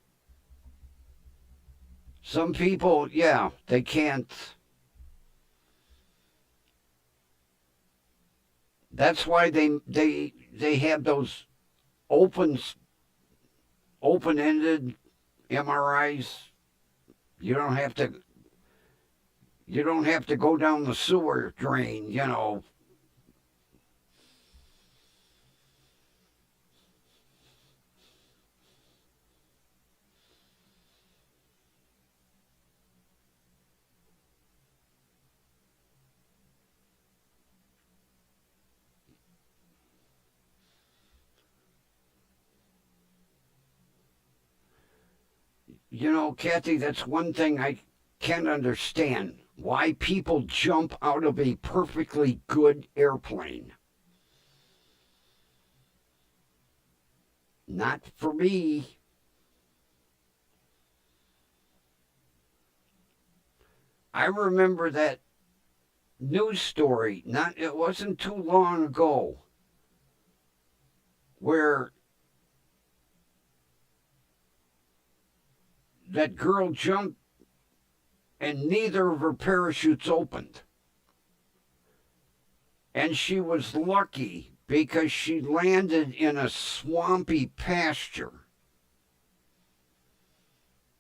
Some people, yeah, they can't. That's why they have those open-ended MRIs. You don't have to go down the sewer drain. Kathy, that's one thing I can't understand. Why people jump out of a perfectly good airplane. Not for me. I remember that news story, it wasn't too long ago, where that girl jumped and neither of her parachutes opened. And she was lucky because she landed in a swampy pasture.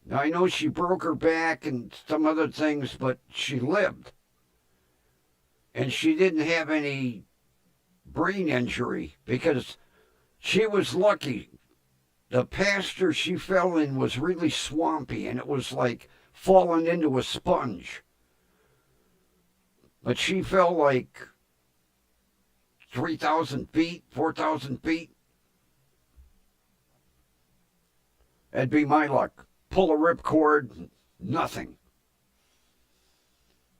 Now, I know she broke her back and some other things, but she lived. And she didn't have any brain injury because she was lucky. The pasture she fell in was really swampy, and it was like falling into a sponge. But she fell like 3,000 feet, 4,000 feet. That'd be my luck. Pull a ripcord, nothing.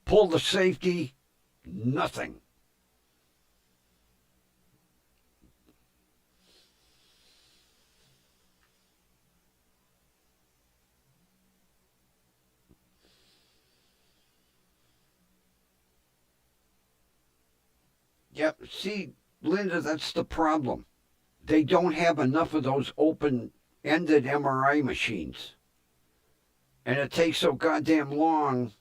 Pull the safety, nothing. Yep, see, Linda, that's the problem. They don't have enough of those open-ended MRI machines. And it takes so goddamn long.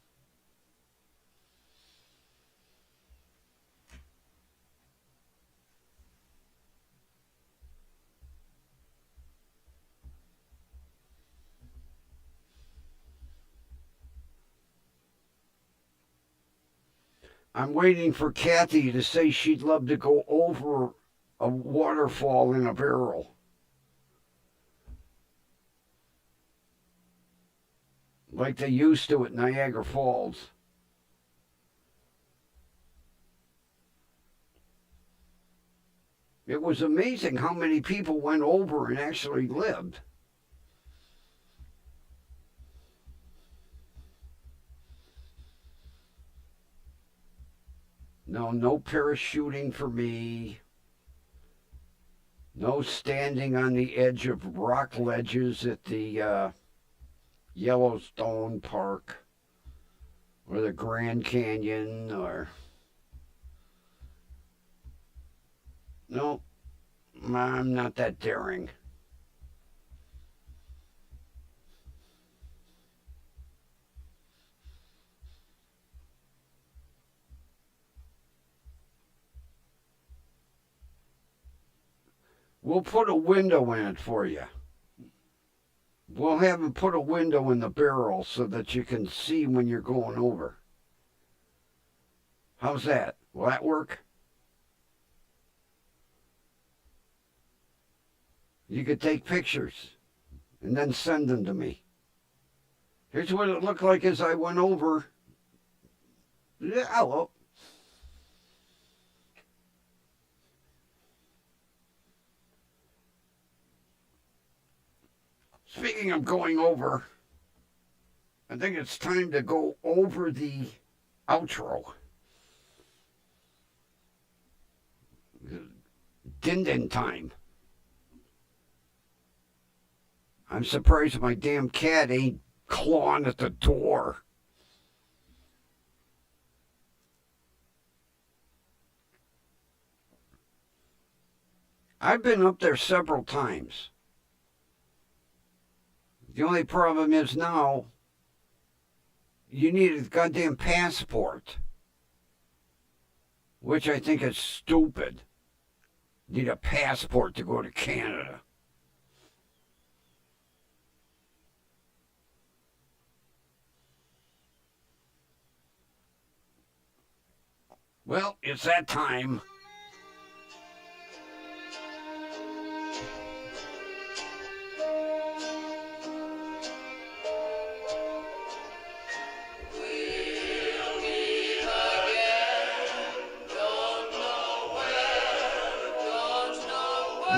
I'm waiting for Kathy to say she'd love to go over a waterfall in a barrel. Like they used to at Niagara Falls. It was amazing how many people went over and actually lived. No parachuting for me. No standing on the edge of rock ledges at the Yellowstone Park or the Grand Canyon or. No, I'm not that daring. We'll put a window in it for you. We'll have them put a window in the barrel so that you can see when you're going over. How's that? Will that work? You could take pictures and then send them to me. Here's what it looked like as I went over. Yeah, well. Speaking of going over, I think it's time to go over the outro. Din time. I'm surprised my damn cat ain't clawing at the door. I've been up there several times. The only problem is now you need a goddamn passport, which I think is stupid. Need a passport to go to Canada. Well, it's that time.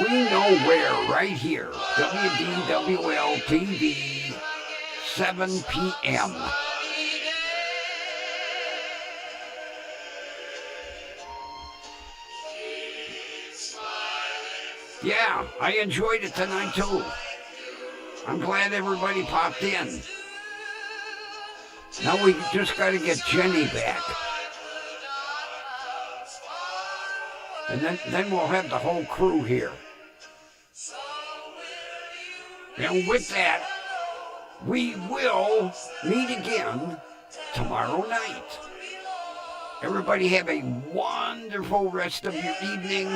We know where, right here. WDWL TV, 7 p.m. Yeah, I enjoyed it tonight too. I'm glad everybody popped in. Now we just got to get Jenny back. And then we'll have the whole crew here. And with that, we will meet again tomorrow night. Everybody have a wonderful rest of your evening.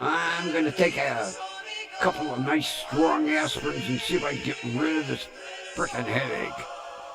I'm going to take a couple of nice strong aspirins and see if I can get rid of this frickin' headache.